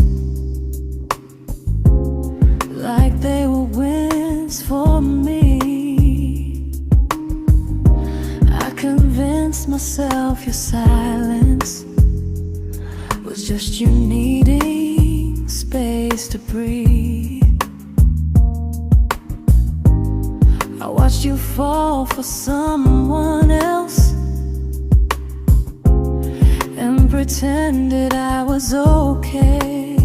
like they were wins for me. I convinced myself your silence was just you needing space to breathe. I watched you fall for someone else and pretended I was okay.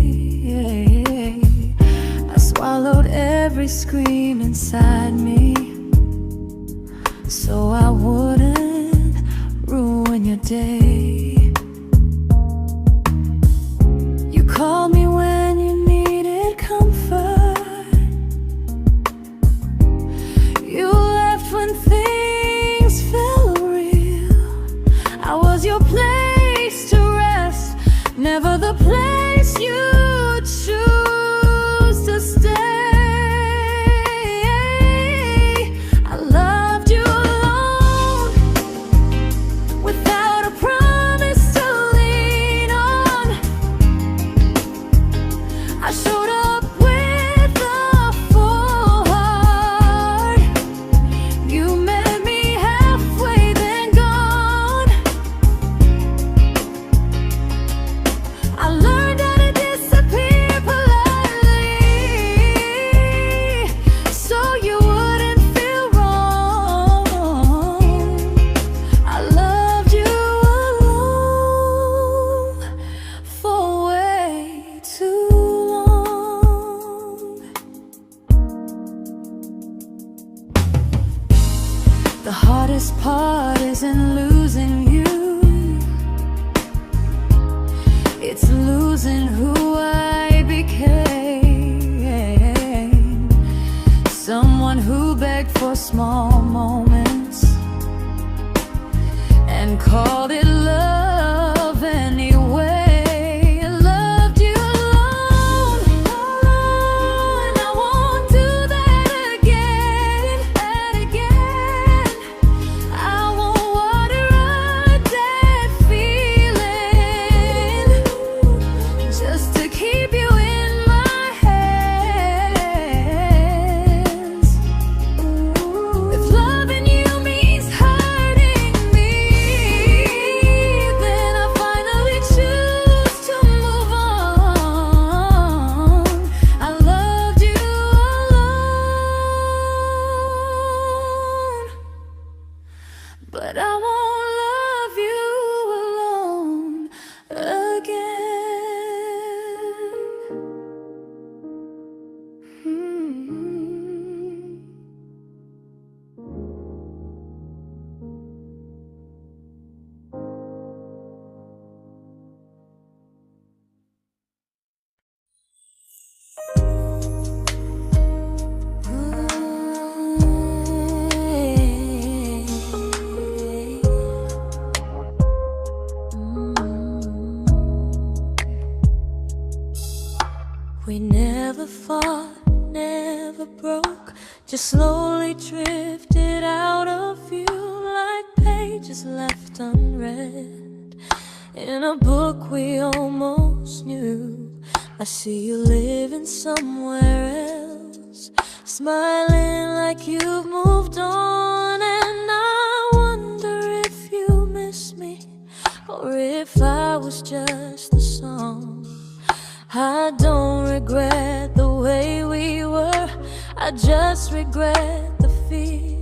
I swallowed every scream inside me so I wouldn't ruin your day. You called me when you needed comfort. You left when things felt real. I was your place to rest, never the place you choose to stay. I loved you alone, without a promise to lean on. I showed up with a full heart. You met me halfway, then gone. I learned how to disappear politely, so you wouldn't feel wrong. I loved you alone for way too long. The hardest part isn't losing you, it's losing who I became. Someone who begged for small moments and called it love anyway. I loved you alone, and I won't do that again. I won't water a dead feeling just to keep you in my hands. If loving you means hurting me, then I finally choose to move on. I loved you alone, but I won't love you alone again. We never fought, never broke, just slowly drifted out of view like pages left unread in a book we almost knew. I see you living somewhere else, smiling like you've moved on, and I wonder if you miss me or if I was just the song. I don't regret the way we were, I just regret the fear.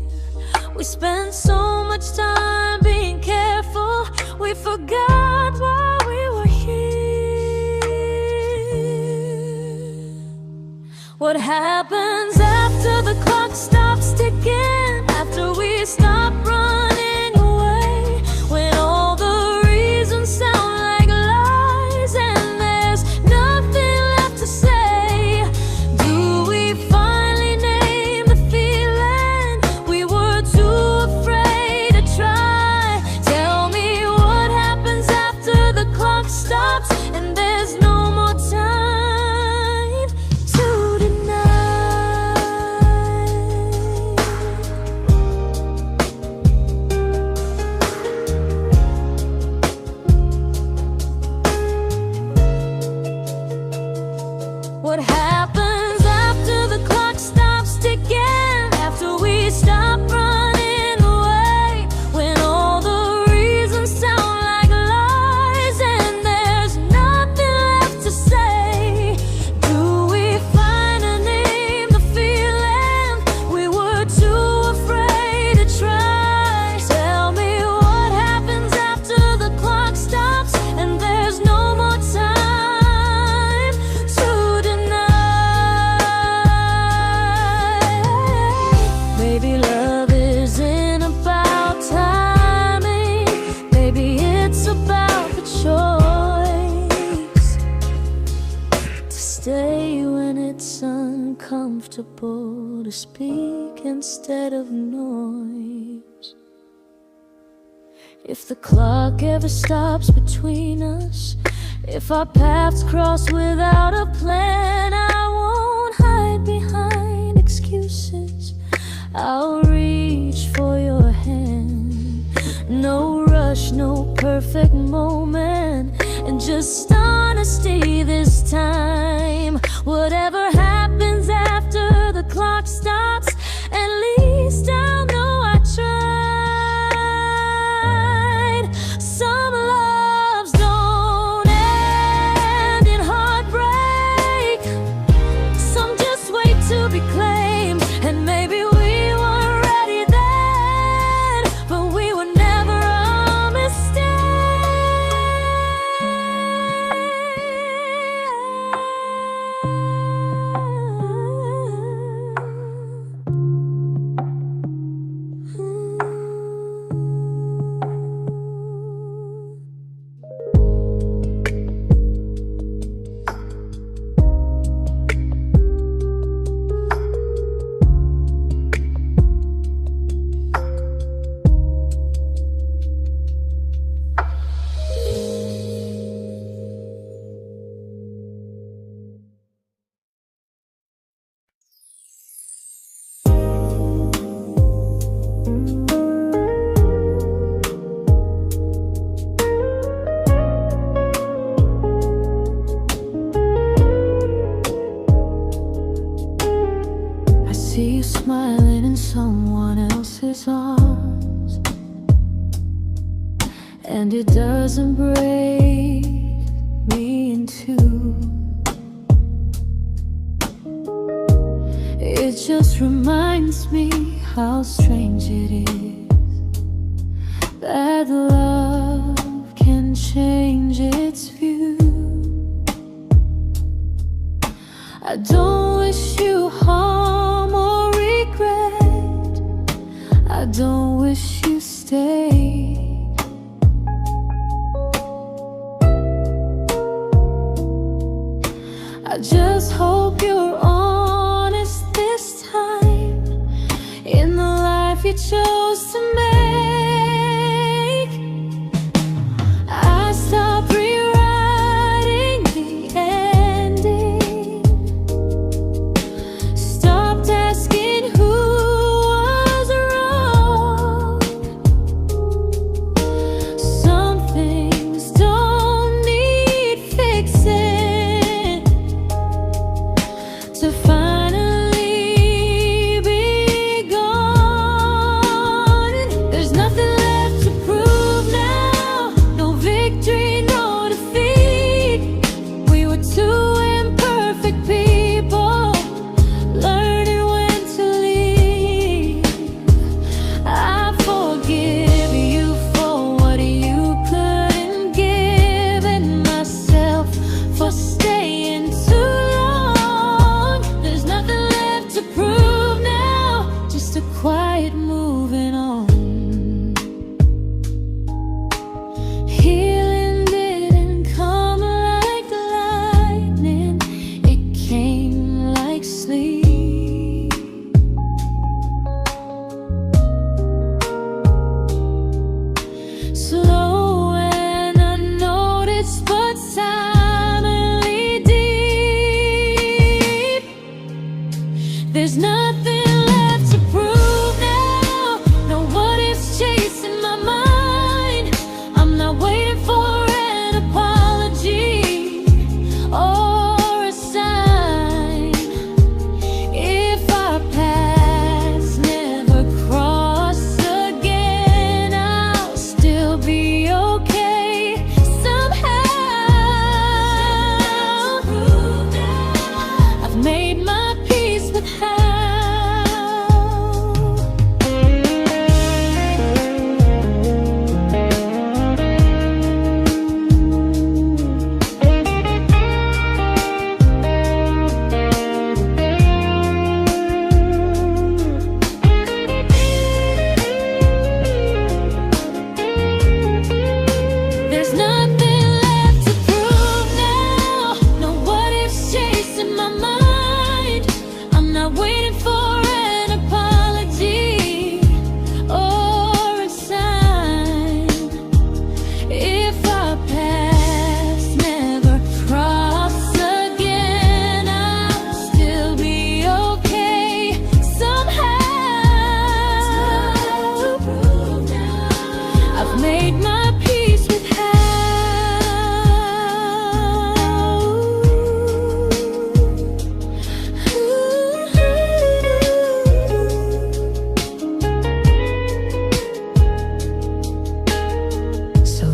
We spent so much time being careful, we forgot why we were here. What happens after the clock stops ticking, after we stop running away, when all the reasons sound like lies and there's nothing left to say? Do we finally name the feeling we were too afraid to try? Tell me what happens after the clock stops and there's no more time to deny. comfortable to speak instead of noise. If the clock ever stops between us, if our paths cross without a plan, I won't hide behind excuses. I'll reach for your hand. No rush, no perfect moment, and just honesty this time. Whatever happens after the clock stops, at least I'll know I tried. Some loves don't end in heartbreak, some just wait to be claimed. And maybe we weren't ready then, but we were never a mistake. See you smiling in someone else's arms, and it doesn't break me in two. It just reminds me how strange it is that love can change its view. I don't wish you harm or regret, I don't wish you stay. I just hope you're honest this time in the life you chose to make. I stopped rewriting the ending, stopped asking who was wrong.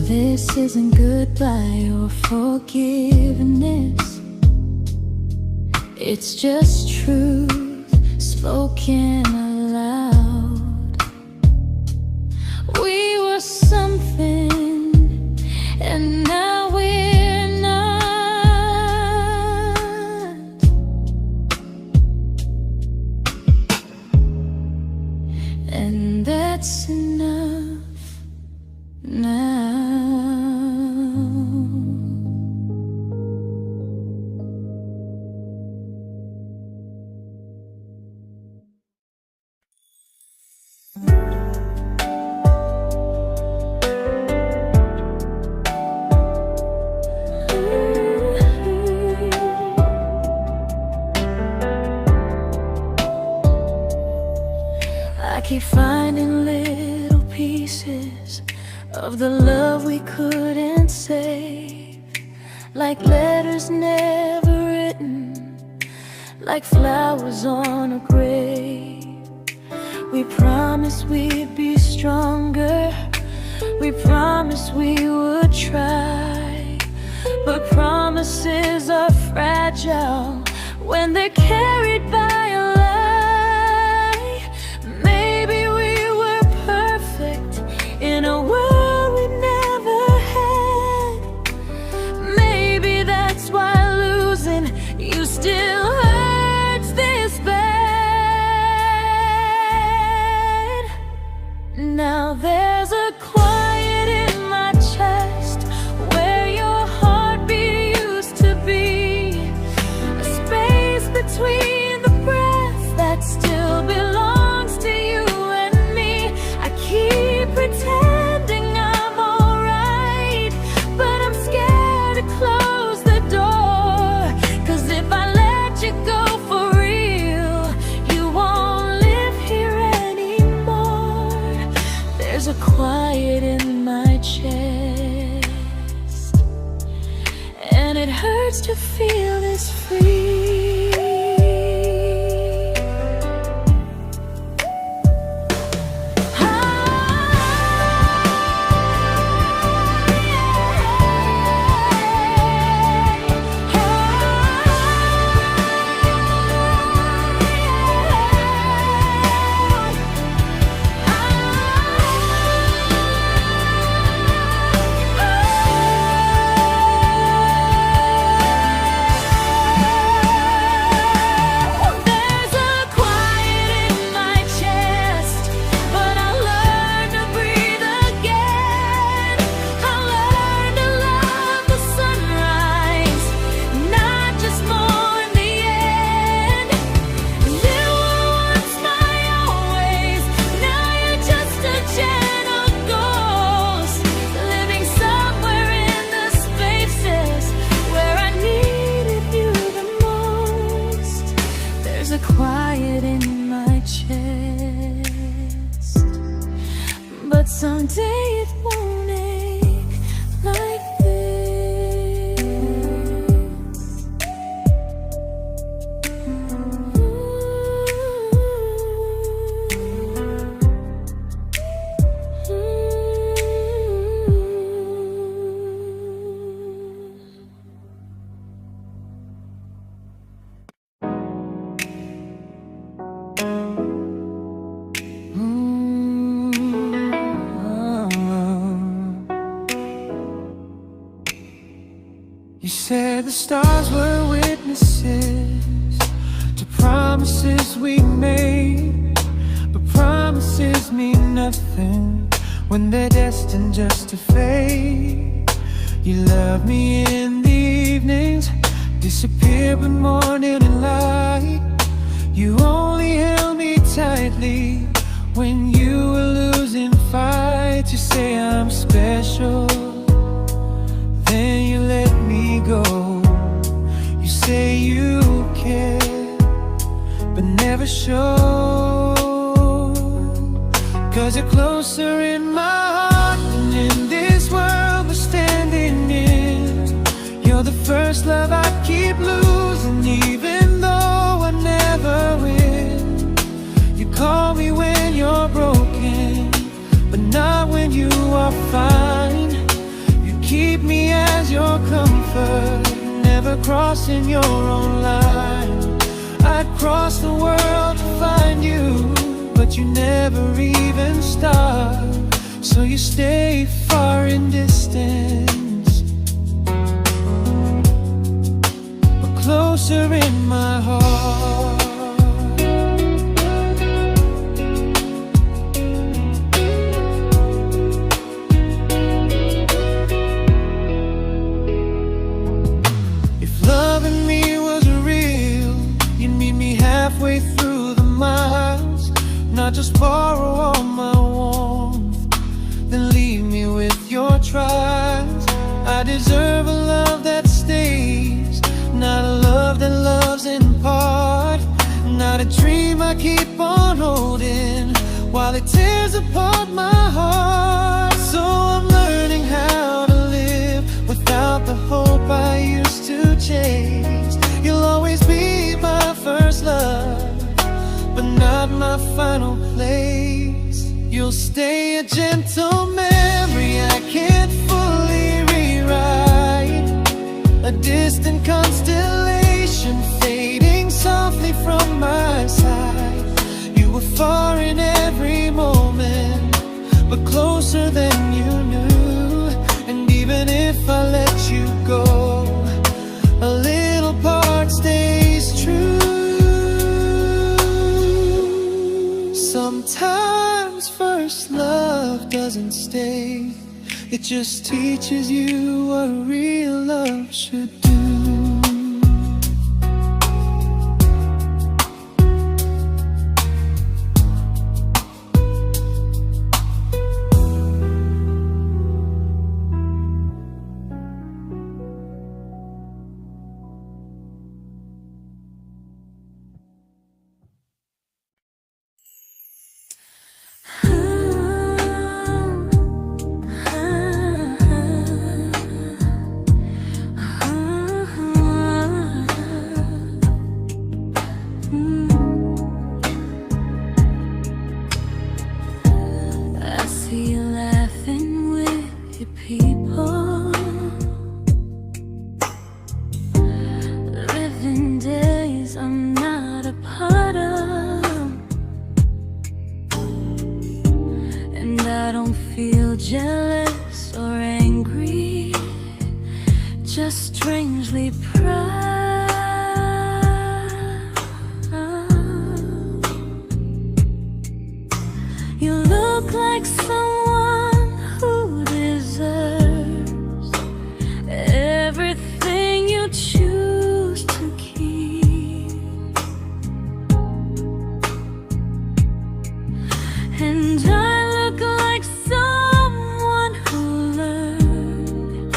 This isn't goodbye or forgiveness. It's just truth spoken aloud. We were something, and now we're not. And that's enough now. I keep finding little pieces of the love we couldn't save, like letters never written, like flowers on a grave. We promised we'd be stronger, we promised we would try, but promises are fragile when they're carried by a lie. Maybe we were perfect in a world we never had. Maybe that's why losing you still hurts this bad. Now there's a quiet in my chest where your heartbeat used to be, a space between the breaths that still belongs to you and me. I keep pretending I'm alright, but I'm scared to close the door, 'cause if I let you go for real, you won't live here anymore. There's a quiet in my chest, and it hurts to feel this free. Quiet in my chest, but someday it won't ache like this. You said the stars were witnesses to promises we made, but promises mean nothing when they're destined just to fade. You love me in the evenings, disappear when morning and light. You only held me tightly when you were losing fights. You say I'm special, then you let me go. You say you care, but never show, 'cause you're closer in my heart than in this world we're standing in. You're the first love I keep losing, even though I never win. You call me when you're broken, but not when you are fine. was your comfort, never crossing your own line. I'd cross the world to find you, but you never even start. So you stay far in distance, but closer in my heart. Halfway through the miles, not just borrow all my warmth, then leave me with your trials. I deserve a love that stays, not a love that loves in part, not a dream I keep on holding while it tears apart my heart. So I'm learning how to live without the hope I used to chase. You'll always be my first love, but not my final place. You'll stay a gentle memory I can't fully rewrite, a distant constellation fading softly from my side. You were far in every moment, but closer than you knew. And even if I let you go, a little part stays true. Sometimes first love doesn't stay, it just teaches you what real love should do. Jealous or angry, just strangely proud. You look like someone who deserves everything you choose to keep. And I look like someone who learned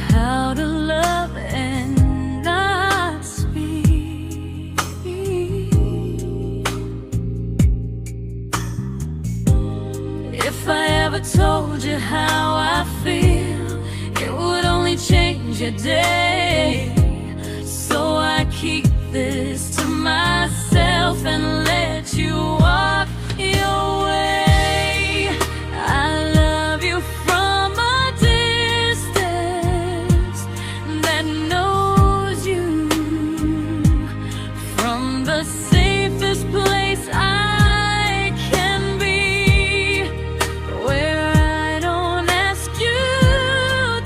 how to love and not speak. If I ever told you how I feel, it would only change your day. So I keep this to myself and let you walk your way. I love you from a distance that knows you, from the safest place I can be, where I don't ask you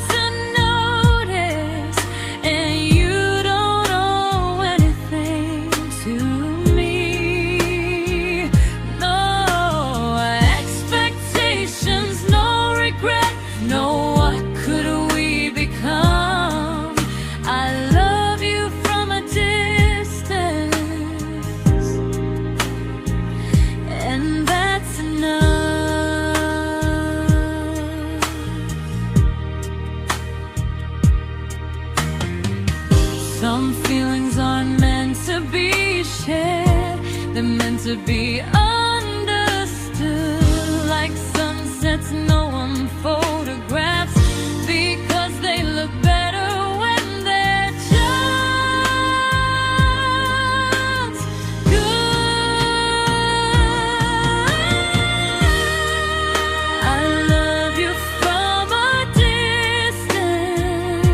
to notice and you don't owe anything to me. No expectations, no regret, no what could we become. I love you from a distance, and that's enough. Some feelings aren't meant to be shared, they're meant to be understood. Like sunsets no one photographs, because they look better when they're just good. I love you from a distance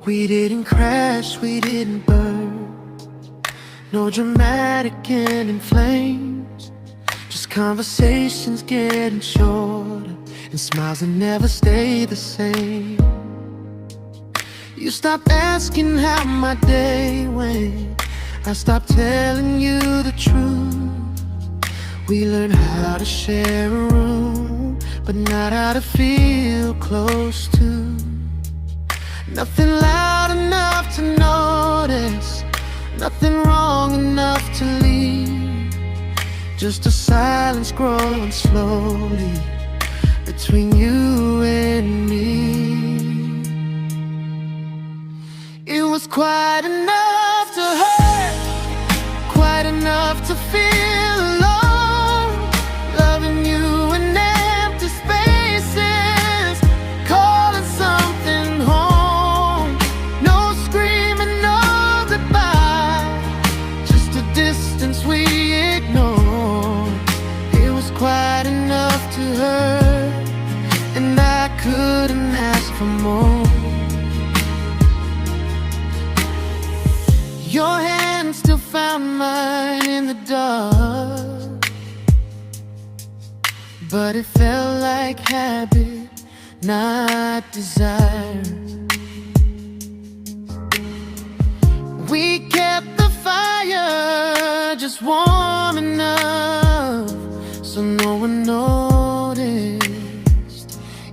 We didn't crash, we didn't burn. No dramatic ending flames, just conversations getting shorter and smiles that never stay the same. You stopped asking how my day went, I stopped telling you the truth. We learned how to share a room, but not how to feel close to. Nothing loud enough to notice, nothing wrong enough to leave. Just a silence growing slowly between you and me. It was quite enough to hurt, quite enough to feel alone. Loving you in empty spaces, calling something home. No screaming, no goodbye, just a distance we ignored. It was quite enough to hurt, and I couldn't ask for more. Your hand still found mine in the dark, but it felt like habit, not desire. We kept the fire just warm enough so no one noticed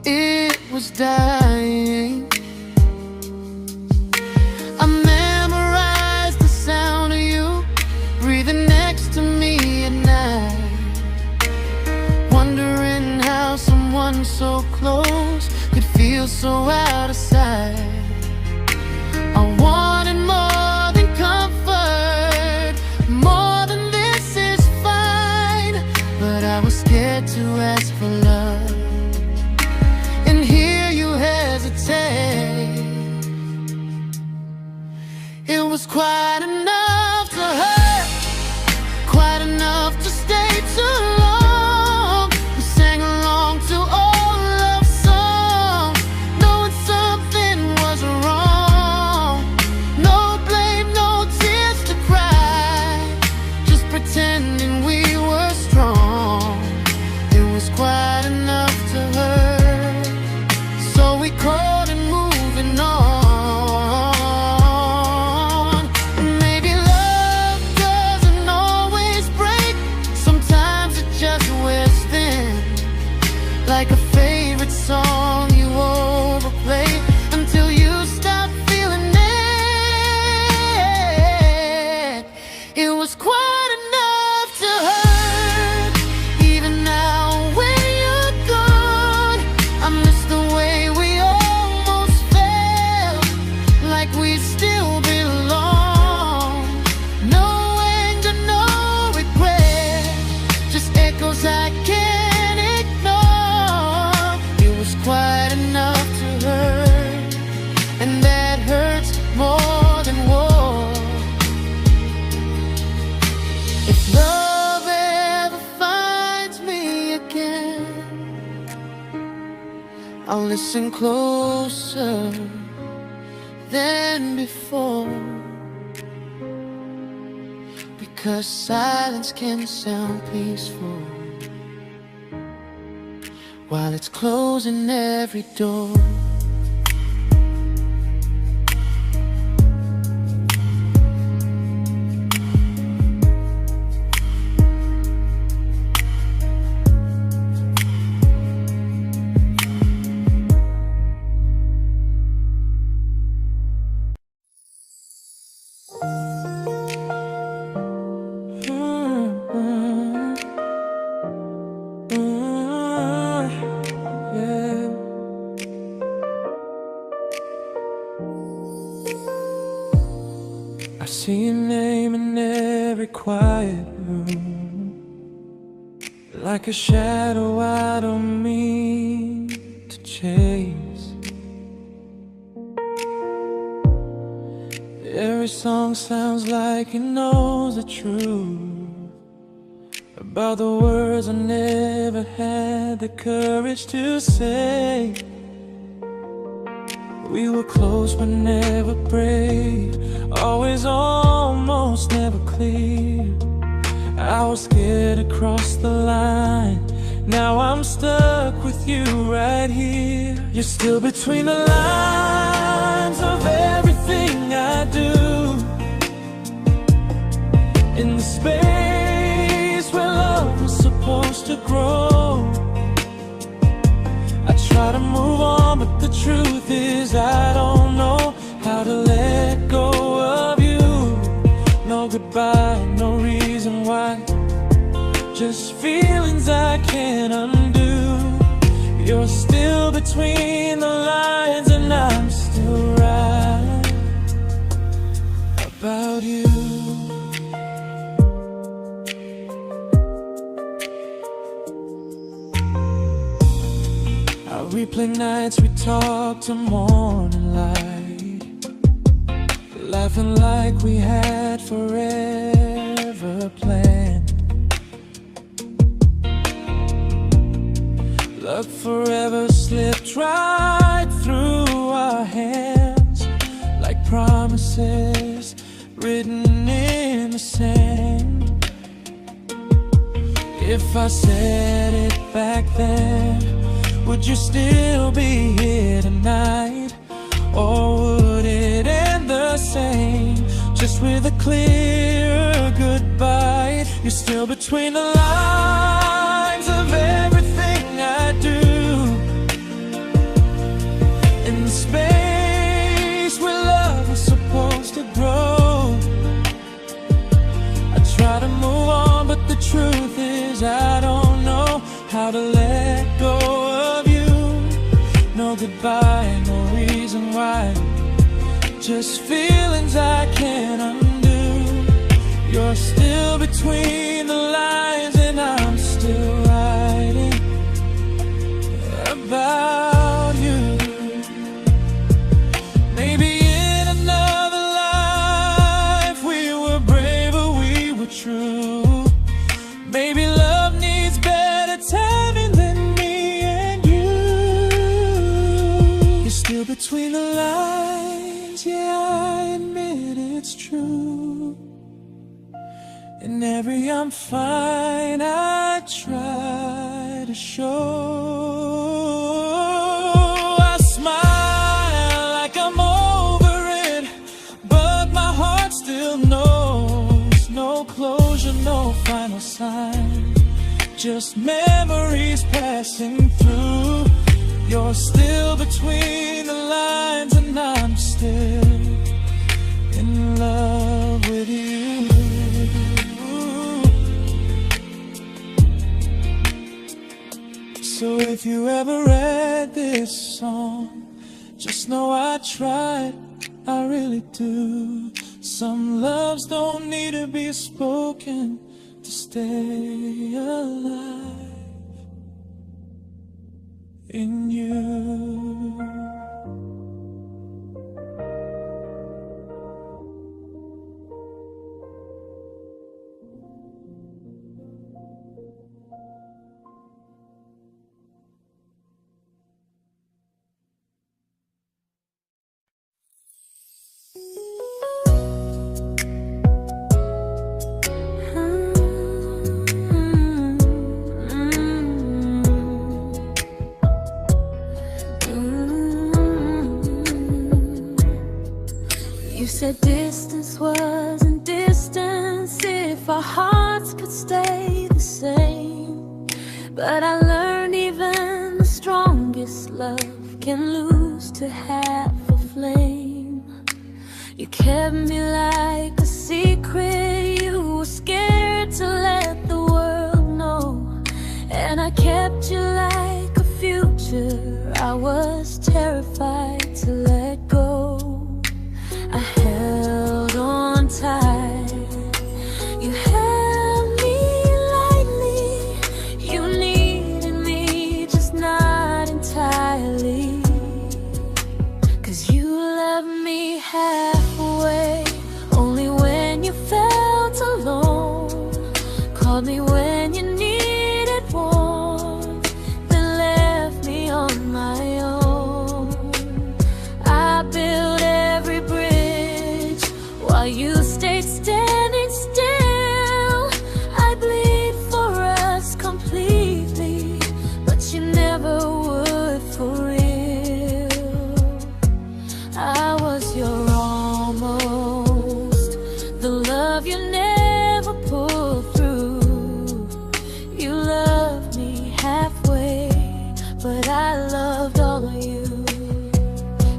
it was dying. I memorized the sound of you breathing next to me at night, wondering how someone so close could feel so out of sight. I wanted more than comfort, more than this is fine, but I was scared to ask for love and hear you hesitate. It was quite enough to hurt, quite enough to stay too long. We sang along to old love songs, knowing something was wrong. No blame, no tears to cry, just pretending we were strong. It was quite enough to hurt, so we called and moving on. Maybe love doesn't always break, sometimes it just wears thin, like a favorite song you overplay until you stop feeling it. It was quite enough to hurt, even now when you're gone. I miss the way we almost felt, like we still belong. No anger, no regret, just echoes I can't ignore. It was quite enough to hurt, and that hurts more than war. If love ever finds me again, I'll listen closer than before, because silence can sound peaceful while it's closing every door. Yeah. I see your name in every quiet room, like a shadow I don't mean to chase. Every song sounds like it knows the truth about the words I never had the courage to say. We were close but never prayed, always almost, never clear. I was scared to cross the line, now I'm stuck with you right here. You're still between the lines of everything I do, in the space where love was supposed to grow. I try to move on, but the truth is I don't know how to let go of you. No goodbye, no reason why, just feelings I can't undo. You're still between the lines and I'm still right about you. I replay nights we talk to morning light, laughing like we had forever planned. Luck forever slipped right through our hands, like promises written in the sand. If I said it back then, would you still be here tonight? Or would it end the same, just with a clear goodbye? You're still between the lines of everything I do, in the space where love was supposed to grow. I try to move on, but the truth is I don't know how to let go of you. No goodbye, no reason why, just feelings I can't undo. You're still between the lines and I'm still writing about you. Maybe in another life we were braver, we were true. Maybe love needs better timing than me and you. You're still between the lines, yeah, I admit it's true. In every I'm fine I try to show. I smile like I'm over it, but my heart still knows. No closure, no final sign, just memories passing through. You're still between the lines and I'm still in love with you. So if you ever read this song, just know I tried, I really do. Some loves don't need to be spoken to stay alive in you. You said distance wasn't distance if our hearts could stay the same. But I learned even the strongest love can lose to half a flame. You kept me like a secret, you were scared to let the world know. And I kept you like a future, I was terrified to let go. I held on tight, you held me lightly. You needed me, just not entirely. 'Cause you loved me halfway, only when you felt alone. Called me when you needed warmth, then left me on my own. while you stayed standing still. I bleed for us completely, but you never would for real. I was your almost, the love you never pulled through. You loved me halfway, but I loved all of you.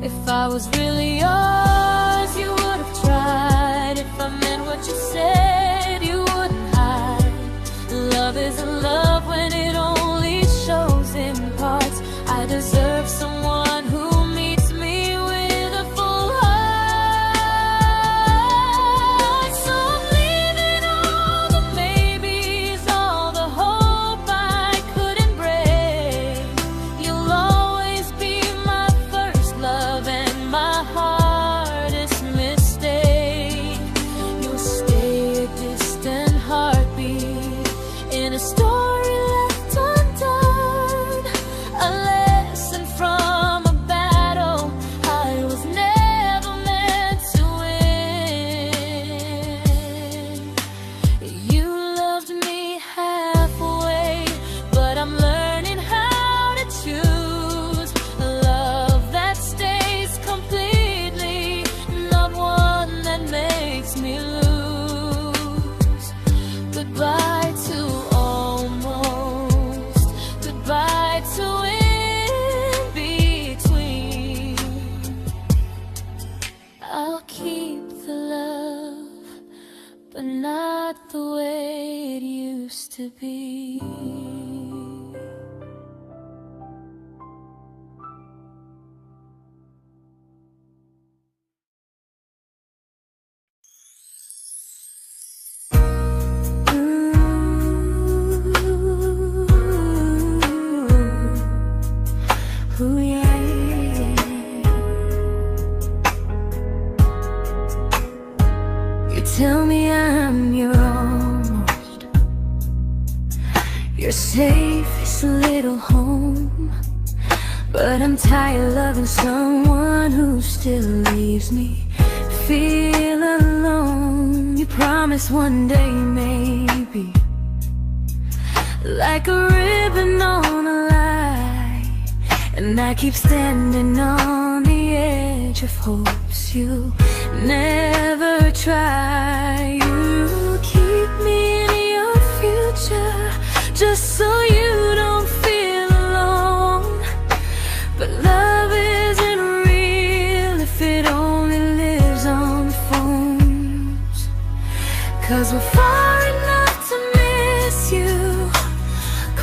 If I was really yours, you would have tried. If I meant what you said, you wouldn't hide. Love isn't love when it only shows in parts. I deserve someone who meets me with a full heart. So I'm leaving all the maybes, all the hope I couldn't break. You'll always be my first love and my hardest mistake. You'll stay a distant heartbeat in a story left undone, a lesson from a battle I was never meant to win. You loved me halfway, but I'm learning how to choose a love that stays completely, not one that makes me lose. Goodbye to almost, goodbye to in between. I'll keep the love, but not the way it used to be. Ooh, yeah, you tell me I'm your almost, your safest little home. But I'm tired loving someone who still leaves me feel alone. You promise one day maybe, like a ribbon on a line, and I keep standing on the edge of hopes you'll never try. You keep me in your future just so you don't feel alone. But love isn't real if it only lives on phones. 'Cause we're far enough to miss you,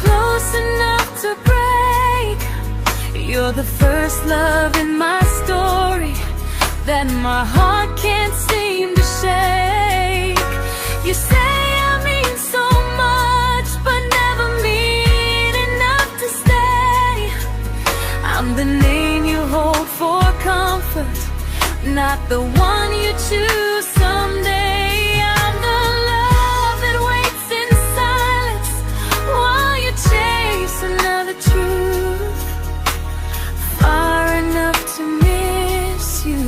close enough to break. You're the first love in my story that my heart can't seem to shake. You say I mean so much, but never mean enough to stay. I'm the name you hold for comfort, not the one you choose someday. I'm the love that waits in silence while you chase another truth. Far enough to miss you,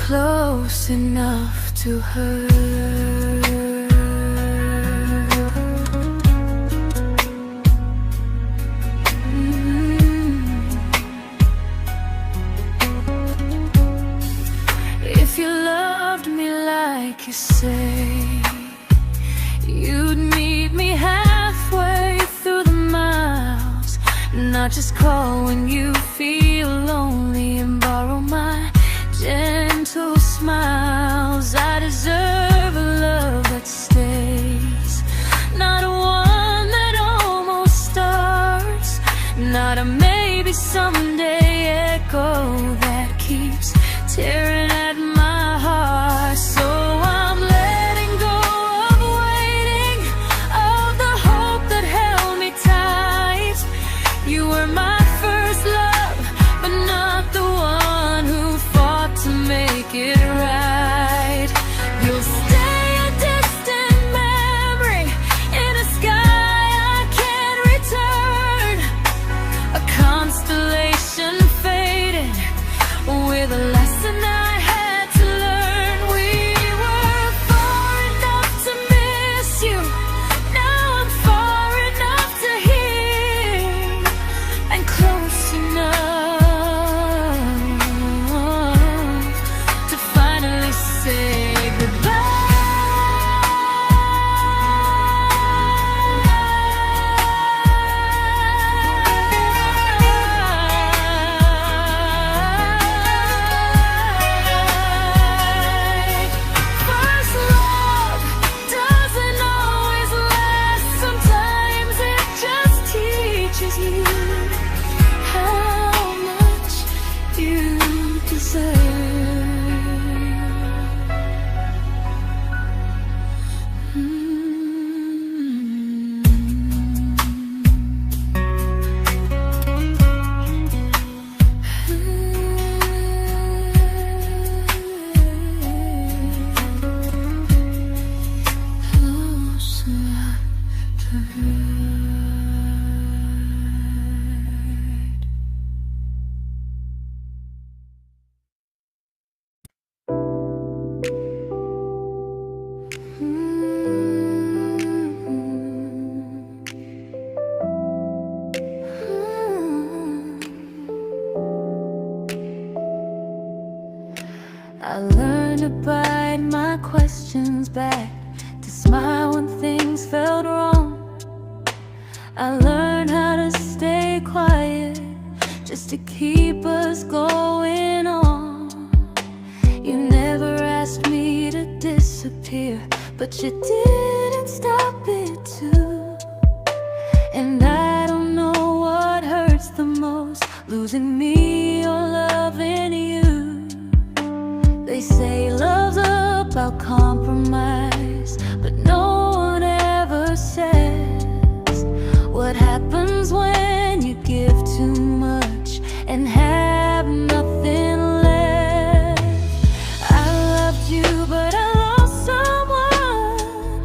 close enough to hurt. If you loved me like you say, you'd meet me halfway through the miles, not just call when you feel lonely and borrow my gentle smiles. I deserve a love that stays, not one that almost starts, not a maybe someday echo that keeps tearing at my heart. So I'm letting go of waiting, of the hope that held me tight. You were my first love, but not the one who fought to make it right. You'll stay a distant memory in a sky I can't return, a constellation fading with a lesson I I learned to bite my questions back, to smile when things felt wrong. I learned how to stay quiet, just to keep us going on. You never asked me to disappear, but you didn't stop it too. And I don't know what hurts the most, losing me or loving you. They say love's about compromise, but no one ever says what happens when you give too much and have nothing left. I loved you, but I lost someone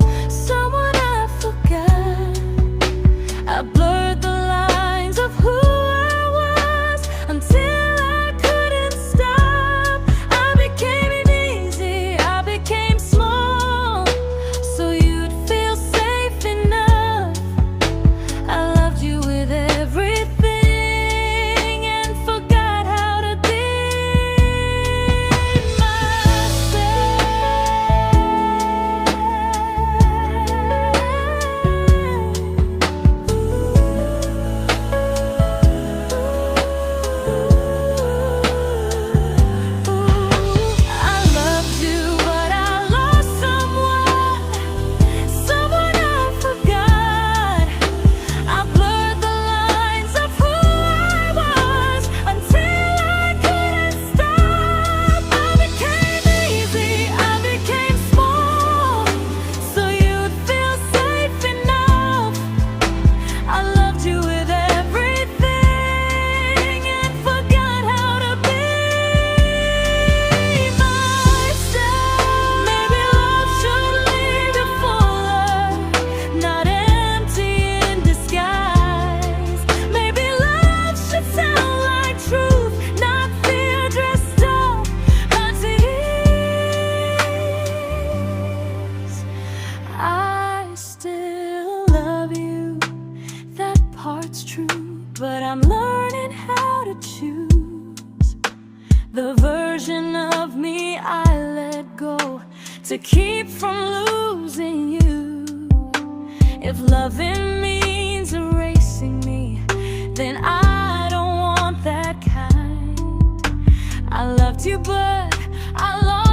I forgot. I blurred the lines of who I was until I couldn't stop. I became easy, I became small, so you'd feel safe enough. I loved you with everything and forgot how to be but I'm learning how to choose the version of me I let go to keep from losing you. If loving means erasing me, then I don't want that kind. I loved you, but I lost